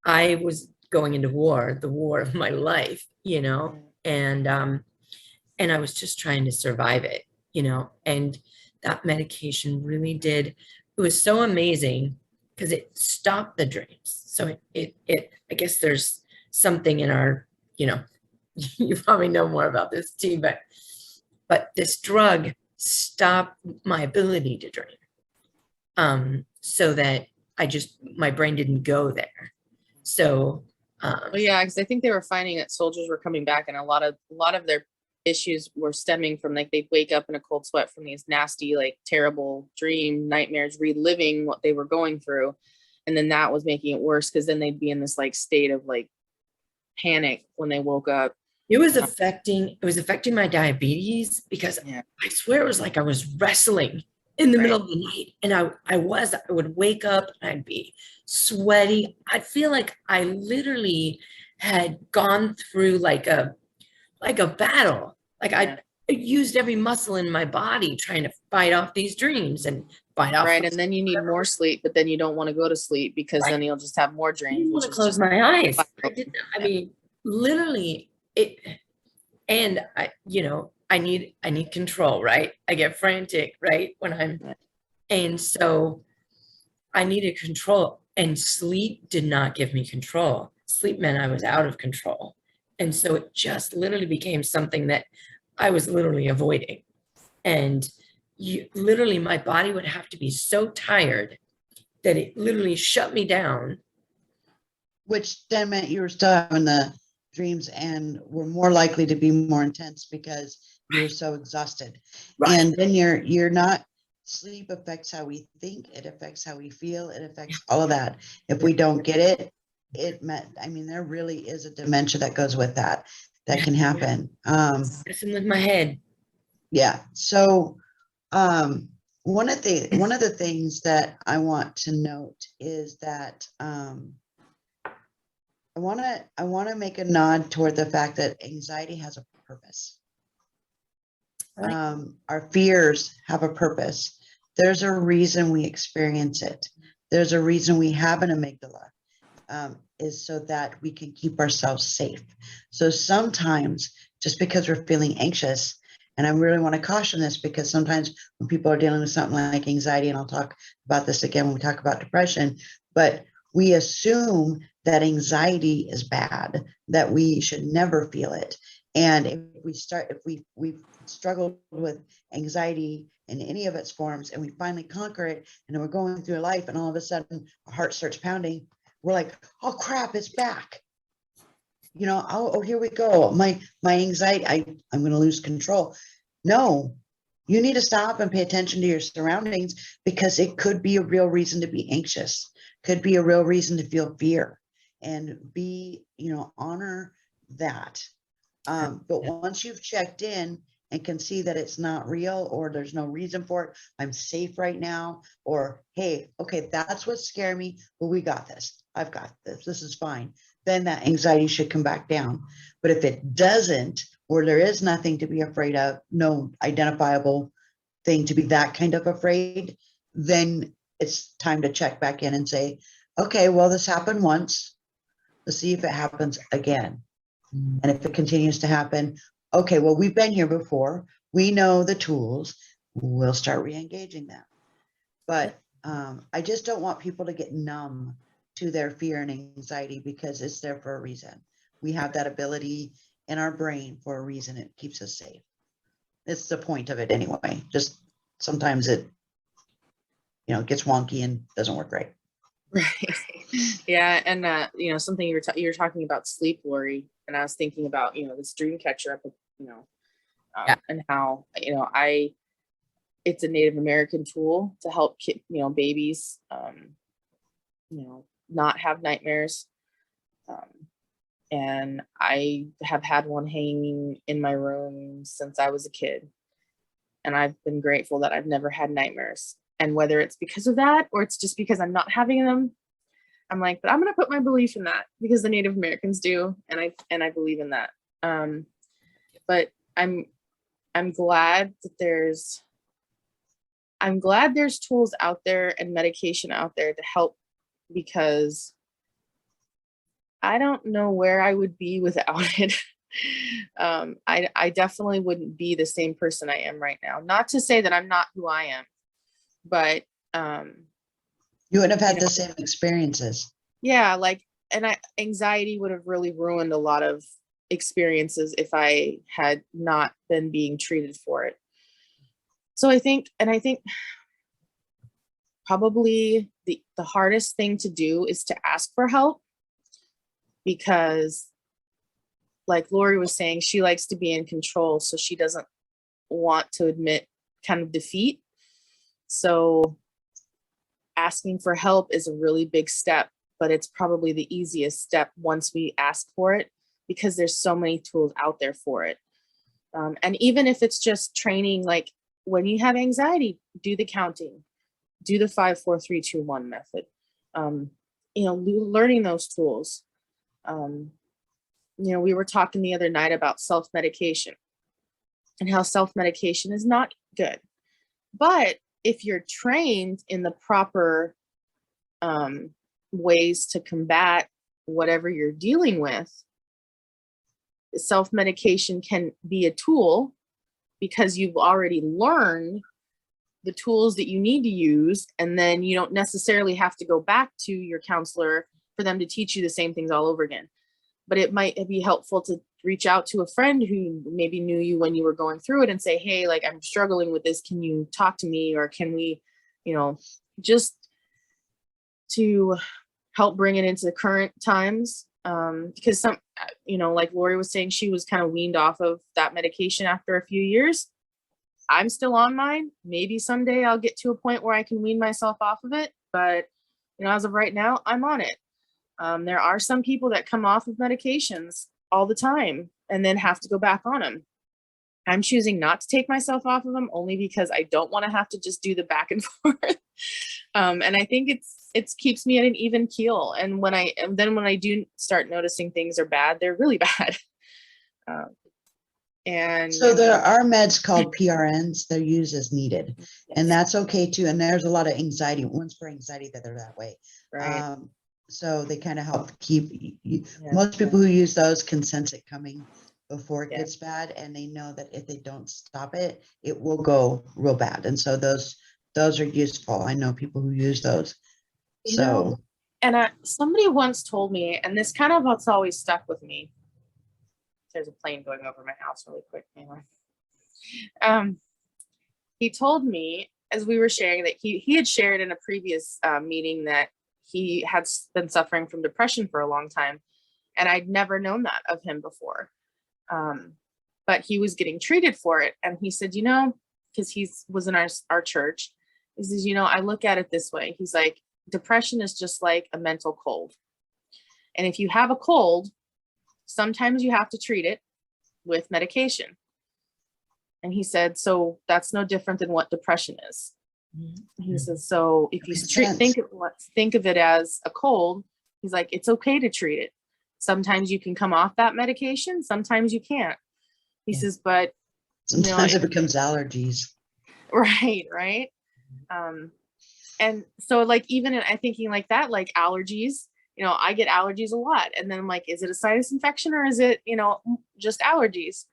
was going into war, the war of my life, you know, and I was just trying to survive it, you know, and that medication really did. It was so amazing because it stopped the dreams. So it I guess there's something in our, you know, you probably know more about this too, but this drug stopped my ability to dream, so that my brain didn't go there. So well, yeah, because I think they were finding that soldiers were coming back and a lot of their issues were stemming from, like, they'd wake up in a cold sweat from these nasty, like, terrible nightmares, reliving what they were going through. And then that was making it worse, because then they'd be in this like state of like panic when they woke up. It was affecting my diabetes, because Yeah. I swear it was like I was wrestling in the Right. middle of the night. And I would wake up and I'd be sweaty. I'd feel like I literally had gone through like a battle. Like Yeah. I used every muscle in my body trying to fight off these dreams and fight off. Right. And then you need more sleep, but then you don't want to go to sleep, because Right. then you'll just have more I dreams, didn't want which to is close just my eyes. I mean, literally it, and I need control, right? I get frantic, right? And so I needed control, and sleep did not give me control. Sleep meant I was out of control. And so it just literally became something that I was literally avoiding. And literally my body would have to be so tired that it literally shut me down. Which then meant you were still having the dreams and were more likely to be more intense because you were so exhausted. Right. And then you're not, sleep affects how we think, it affects how we feel, it affects all of that. If we don't get it, there really is a dementia that goes with that can happen. Messing with my head. Yeah. So one of the things that I want to note is that I want to make a nod toward the fact that anxiety has a purpose. Our fears have a purpose. There's a reason we experience it. There's a reason we have an amygdala, is so that we can keep ourselves safe. So sometimes, just because we're feeling anxious, and I really want to caution this, because sometimes when people are dealing with something like anxiety, and I'll talk about this again when we talk about depression, but we assume that anxiety is bad, that we should never feel it. And if we've struggled with anxiety in any of its forms, and we finally conquer it, and then we're going through life, and all of a sudden our heart starts pounding, we're like, oh crap, it's back. Oh, here we go. My anxiety, I'm going to lose control. No, you need to stop and pay attention to your surroundings, because it could be a real reason to be anxious, could be a real reason to feel fear, and honor that. But once you've checked in and can see that it's not real, or there's no reason for it, I'm safe right now, or, hey, okay, that's what's scaring me, but we got this. I've got this. This is fine. Then that anxiety should come back down. But if it doesn't, or there is nothing to be afraid of, no identifiable thing to be that kind of afraid, then it's time to check back in and say, okay, well, this happened once. Let's see if it happens again. And if it continues to happen, okay, well, we've been here before. We know the tools. We'll start re-engaging them. But I just don't want people to get numb to their fear and anxiety, because it's there for a reason. We have that ability in our brain for a reason. It keeps us safe. It's the point of it anyway. Just sometimes it, gets wonky and doesn't work right. Right. Yeah. And, something you were talking about sleep worry. And I was thinking about, this dream catcher, and how, it's a Native American tool to help babies, not have nightmares. And I have had one hanging in my room since I was a kid. And I've been grateful that I've never had nightmares. And whether it's because of that, or it's just because I'm not having them, I'm like, but I'm going to put my belief in that, because the Native Americans do. And I believe in that. But I'm glad that there's tools out there and medication out there to help, because I don't know where I would be without it. I definitely wouldn't be the same person I am right now. Not to say that I'm not who I am, but you wouldn't have had the same experiences. Yeah, anxiety would have really ruined a lot of experiences if I had not been being treated for it. So I think probably the hardest thing to do is to ask for help, because like Lori was saying, she likes to be in control, so she doesn't want to admit kind of defeat. So asking for help is a really big step, but it's probably the easiest step once we ask for it, because there's so many tools out there for it. And even if it's just training, like when you have anxiety, do the counting, do the 5, 4, 3, 2, 1 method. Learning those tools. We were talking the other night about self-medication and how self-medication is not good. But if you're trained in the proper ways to combat whatever you're dealing with, self-medication can be a tool, because you've already learned the tools that you need to use, and then you don't necessarily have to go back to your counselor for them to teach you the same things all over again. But it might be helpful to reach out to a friend who maybe knew you when you were going through it and say, hey, like, I'm struggling with this. Can you talk to me? Or can we, just to help bring it into current times. Because some, like Lori was saying, she was kind of weaned off of that medication after a few years. I'm still on mine. Maybe someday I'll get to a point where I can wean myself off of it. But, as of right now, I'm on it. There are some people that come off of medications all the time and then have to go back on them. I'm choosing not to take myself off of them, only because I don't want to have to just do the back and forth. And I think it keeps me at an even keel. And when I do start noticing things are bad, they're really bad. And so there are meds called PRNs. They're used as needed, and that's okay too. And there's a lot of anxiety, ones for anxiety, that they're that way. right. So they kind of help keep you. Most people who use those can sense it coming before it gets bad, and they know that if they don't stop it, it will go real bad. And so those are useful. I know people who use those. And somebody once told me, and this kind of what's always stuck with me. There's a plane going over my house really quick. Anyway, he told me, as we were sharing, that he had shared in a previous meeting that he had been suffering from depression for a long time, and I'd never known that of him before. But he was getting treated for it, and he said, because he was in our church, he says, I look at it this way. He's like, depression is just like a mental cold, and if you have a cold, sometimes you have to treat it with medication. And he said, so that's no different than what depression is. Mm-hmm. He says, so if you think of it as a cold, he's like, it's okay to treat it. Sometimes you can come off that medication, sometimes you can't. He says, but sometimes it becomes allergies. Right. And so, like, even in thinking like that, like allergies, I get allergies a lot. And then I'm like, is it a sinus infection, or is it, just allergies?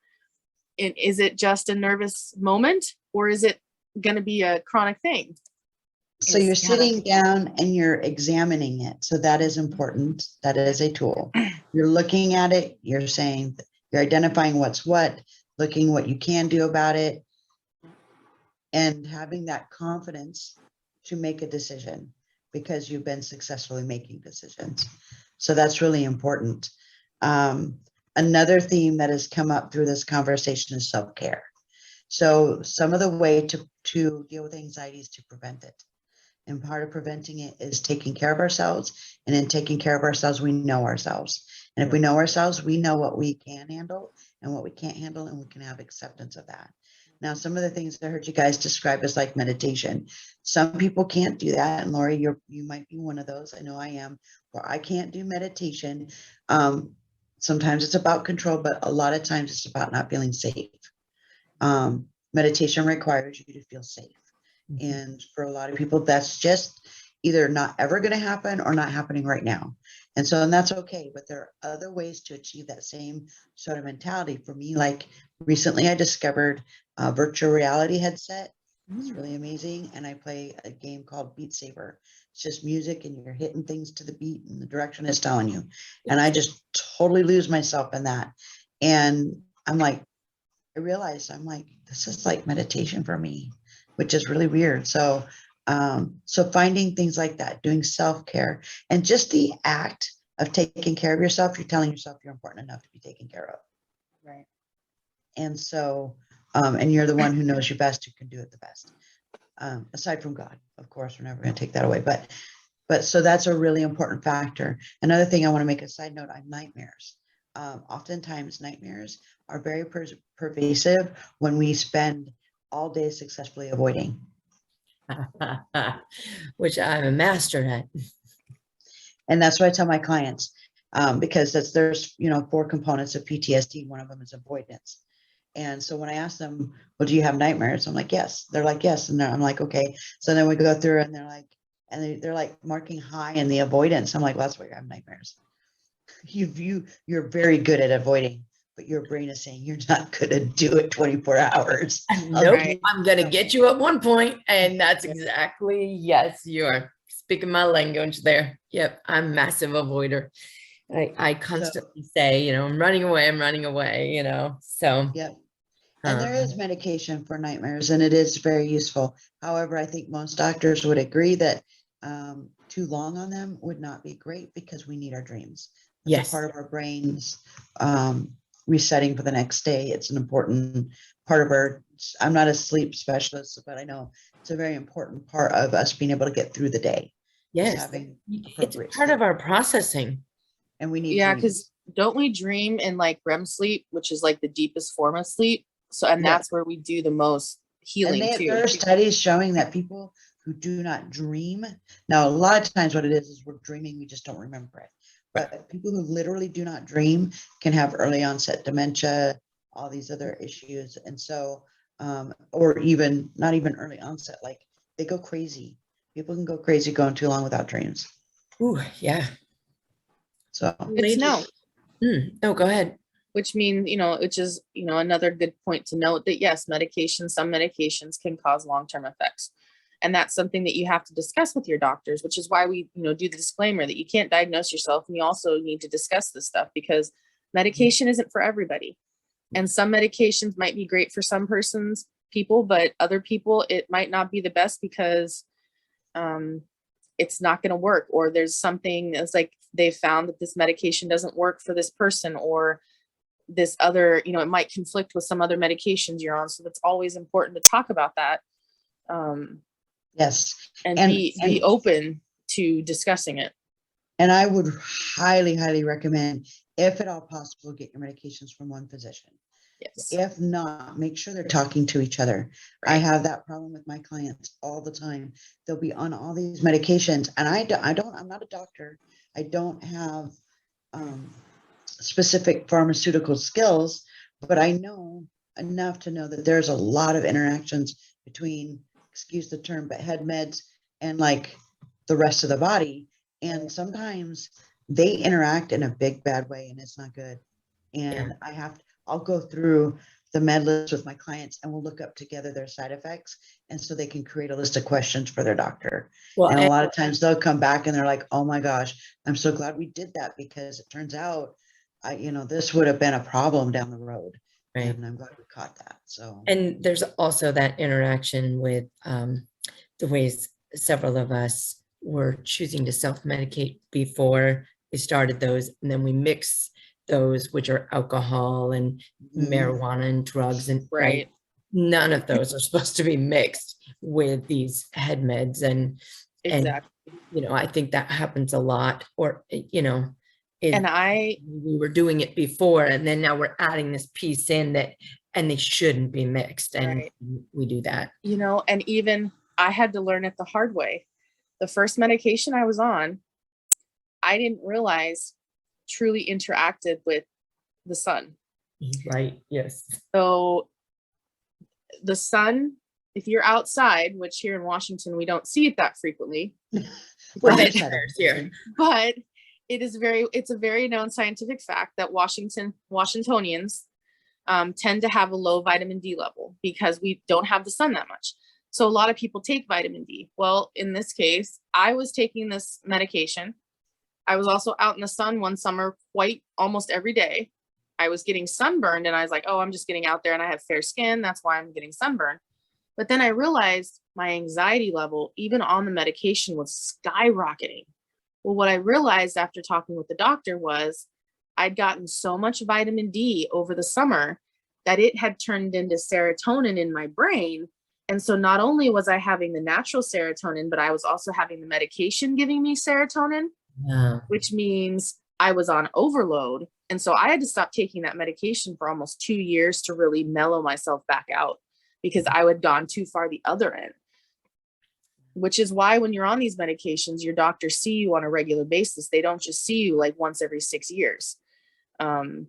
And is it just a nervous moment, or is it going to be a chronic thing? So you're sitting down and you're examining it. So that is important. That is a tool. You're looking at it. You're saying, you're identifying what's what, looking what you can do about it, and having that confidence to make a decision, because you've been successfully making decisions. So that's really important. Another theme that has come up through this conversation is self-care. So some of the way to deal with anxiety is to prevent it. And part of preventing it is taking care of ourselves. And in taking care of ourselves, we know ourselves. And if we know ourselves, we know what we can handle and what we can't handle, and we can have acceptance of that. Now, some of the things I heard you guys describe as like meditation. Some people can't do that. And Lori, you might be one of those. I know I am, where I can't do meditation. Sometimes it's about control, but a lot of times it's about not feeling safe. Meditation requires you to feel safe. Mm-hmm. And for a lot of people, that's just either not ever going to happen or not happening right now. And that's okay. But there are other ways to achieve that same sort of mentality. For me, like recently I discovered a virtual reality headset. It's really amazing. And I play a game called Beat Saber. It's just music, and you're hitting things to the beat and the direction it's telling you. And I just totally lose myself in that. And I realized this is like meditation for me, which is really weird. So finding things like that, doing self-care, and just the act of taking care of yourself, you're telling yourself you're important enough to be taken care of. Right. And so, and you're the one who knows you best, who can do it the best. Aside from God, of course, we're never going to take that away. But so that's a really important factor. Another thing I want to make a side note on nightmares. Oftentimes nightmares are very pervasive when we spend all day successfully avoiding. Which I'm a master at. And that's what I tell my clients, because there's 4 components of PTSD. One of them is avoidance. And so when I ask them, well, do you have nightmares? I'm like, yes. They're like, yes. And I'm like, okay. So then we go through and they're like, they're like marking high in the avoidance. I'm like, well, that's why you have nightmares. You're very good at avoiding, but your brain is saying you're not going to do it 24 hours. Nope, Right. I'm going to get you at one point. And that's exactly, yes, you are speaking my language there. Yep, I'm a massive avoider. I constantly say, I'm running away, so. Yep. And there is medication for nightmares, and it is very useful. However, I think most doctors would agree that too long on them would not be great, because we need our dreams. It's Yes. a part of our brains resetting for the next day. It's an important part of I'm not a sleep specialist, but I know it's a very important part of us being able to get through the day. Yes, it's part of our processing. And we need Yeah, because don't we dream in like REM sleep, which is like the deepest form of sleep? So, and that's where we do the most healing too. There are studies showing that people who do not dream, now a lot of times what it is we're dreaming, we just don't remember it. But people who literally do not dream can have early onset dementia, all these other issues. And so, or even not even early onset, like they go crazy. People can go crazy going too long without dreams. Ooh, yeah. So it's no. No, go ahead. Which means, which is, another good point to note that yes, some medications can cause long-term effects. And that's something that you have to discuss with your doctors, which is why we, do the disclaimer that you can't diagnose yourself. And you also need to discuss this stuff, because medication isn't for everybody. And some medications might be great for some people, but other people, it might not be the best, because it's not going to work, or there's something that's like they found that this medication doesn't work for this person, or this other, it might conflict with some other medications you're on. So that's always important to talk about that. Yes. And be open to discussing it. And I would highly, highly recommend, if at all possible, get your medications from one physician. Yes. If not, make sure they're talking to each other. Right. I have that problem with my clients all the time. They'll be on all these medications, and I'm not a doctor. I don't have specific pharmaceutical skills, but I know enough to know that there's a lot of interactions between, excuse the term, but head meds and like the rest of the body. And sometimes they interact in a big bad way, and it's not good. And I'll go through the med list with my clients, and we'll look up together their side effects. And so they can create a list of questions for their doctor. Well, and a lot of times they'll come back and they're like, oh my gosh, I'm so glad we did that, because it turns out, this would have been a problem down the road. Right. And I'm glad we caught that. So, and there's also that interaction with the ways several of us were choosing to self-medicate before we started those, and then we mix those, which are alcohol and marijuana and drugs, and right. None of those are supposed to be mixed with these head meds, and exactly. And I think that happens a lot, or we were doing it before, and then now we're adding this piece in and they shouldn't be mixed, and we do that. And even I had to learn it the hard way. The first medication I was on, I didn't realize truly interacted with the sun. Right. Yes. So the sun, if you're outside, which here in Washington, we don't see it that frequently, but it's a very known scientific fact that Washingtonians tend to have a low vitamin D level because we don't have the sun that much. So a lot of people take vitamin D. Well, in this case, I was taking this medication. I was also out in the sun one summer almost every day. I was getting sunburned, and I was like, oh, I'm just getting out there, and I have fair skin. That's why I'm getting sunburned. But then I realized my anxiety level, even on the medication, was skyrocketing. Well, what I realized after talking with the doctor was I'd gotten so much vitamin D over the summer that it had turned into serotonin in my brain. And so not only was I having the natural serotonin, but I was also having the medication giving me serotonin, Yeah. which means I was on overload. And so I had to stop taking that medication for almost 2 years to really mellow myself back out, because I had gone too far the other end. Which is why when you're on these medications, your doctors see you on a regular basis. They don't just see you like once every 6 years. And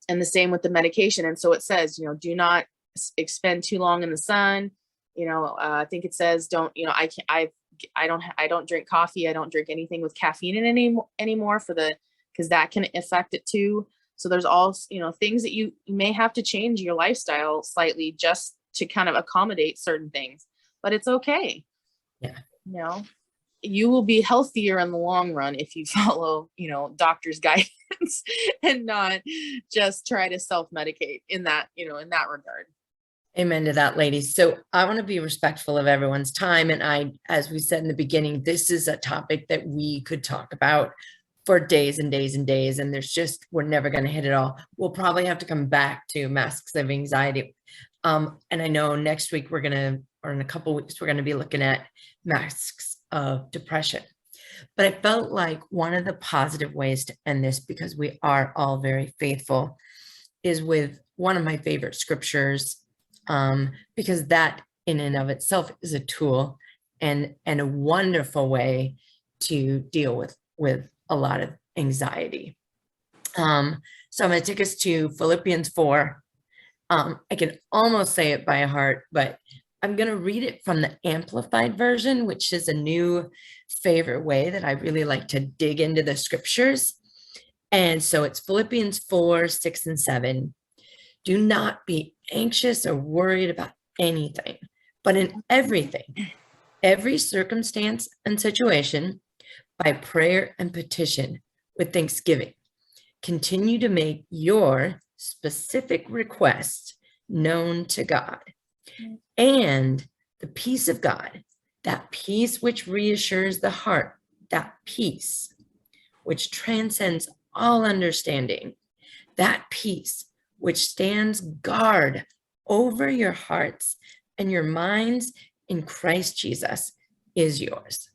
the same with the medication. And so it says, do not expend too long in the sun. I think it says I don't drink coffee. I don't drink anything with caffeine in it anymore because that can affect it too. So there's all, things that you may have to change your lifestyle slightly just to kind of accommodate certain things, but it's okay. Yeah. You will be healthier in the long run if you follow, doctor's guidance and not just try to self-medicate in that regard. Amen to that, ladies. So I want to be respectful of everyone's time. And as we said in the beginning, this is a topic that we could talk about for days and days and days. And we're never going to hit it all. We'll probably have to come back to masks of anxiety. And I know next week or in a couple of weeks, we're going to be looking at masks of depression. But I felt like one of the positive ways to end this, because we are all very faithful, is with one of my favorite scriptures, because that in and of itself is a tool and a wonderful way to deal with a lot of anxiety. So I'm going to take us to Philippians 4. I can almost say it by heart, but I'm going to read it from the Amplified version, which is a new favorite way that I really like to dig into the scriptures. And so it's Philippians 4, 6, and 7. Do not be anxious or worried about anything, but in everything, every circumstance and situation, by prayer and petition with thanksgiving, continue to make your specific requests known to God. And the peace of God, that peace which reassures the heart, that peace which transcends all understanding, that peace which stands guard over your hearts and your minds in Christ Jesus, is yours.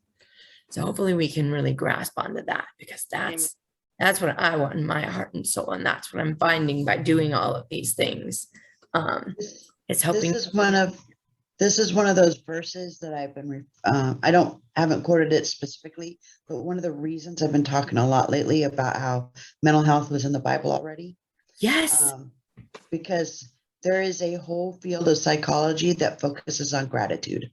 So hopefully we can really grasp onto that, because that's what I want in my heart and soul. And that's what I'm finding by doing all of these things. It's helping. This is one of those verses that I've been, haven't quoted it specifically, but one of the reasons I've been talking a lot lately about how mental health was in the Bible already. Yes. Because there is a whole field of psychology that focuses on gratitude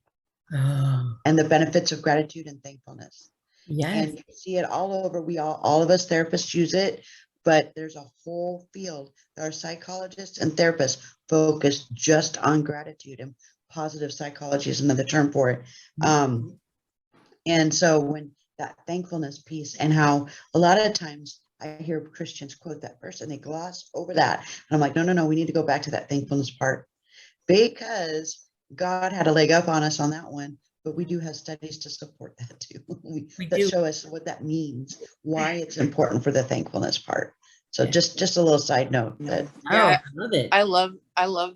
and the benefits of gratitude and thankfulness. Yes. And you see it all over. All of us therapists use it, but there's a whole field. There are psychologists and therapists focused just on gratitude, and positive psychology is another term for it. And so when that thankfulness piece, and how a lot of times I hear Christians quote that verse and they gloss over that. And I'm like, no, we need to go back to that thankfulness part, because God had a leg up on us on that one. But we do have studies to support that too. that show us what that means, why it's important for the thankfulness part. So just a little side note. I love it. I love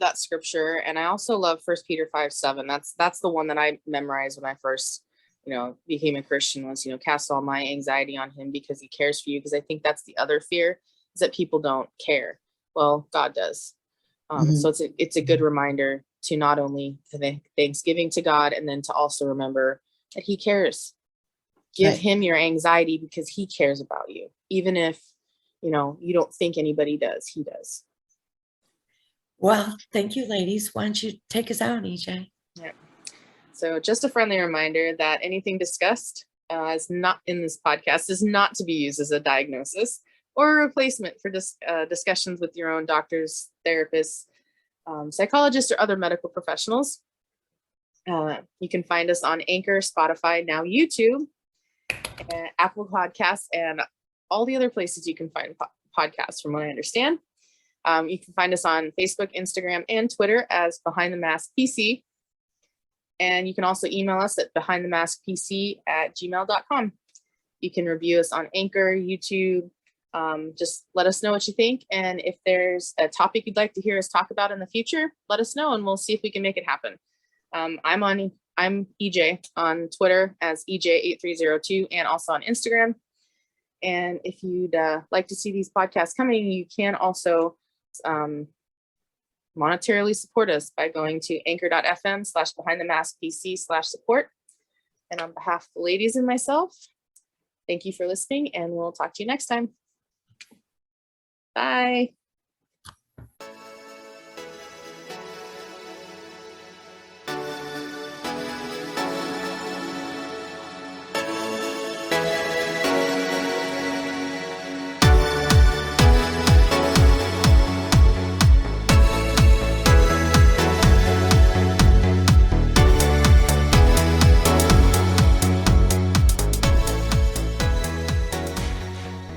that scripture. And I also love 1 Peter 5:7. That's the one that I memorized when I first, became a Christian, was, cast all my anxiety on him because he cares for you. Because I think that's the other fear, is that people don't care. Well, God does. So it's a good reminder to not only thanksgiving to God, and then to also remember that he cares. Give him your anxiety because he cares about you. Even if, you don't think anybody does, he does. Well, thank you, ladies. Why don't you take us out, EJ? Yeah. So just a friendly reminder that anything discussed is not in this podcast is not to be used as a diagnosis or a replacement for discussions with your own doctors, therapists, psychologists, or other medical professionals. You can find us on Anchor, Spotify, now YouTube, Apple Podcasts, and all the other places you can find podcasts, from what I understand. You can find us on Facebook, Instagram, and Twitter as BehindTheMaskPC. And you can also email us at BehindTheMaskPC@gmail.com. You can review us on Anchor, YouTube, Just let us know what you think. And if there's a topic you'd like to hear us talk about in the future, let us know and we'll see if we can make it happen. I'm EJ on Twitter as EJ8302 and also on Instagram. And if you'd like to see these podcasts coming, you can also monetarily support us by going to anchor.fm/BehindTheMaskPC/support. And on behalf of the ladies and myself, thank you for listening, and we'll talk to you next time. Bye.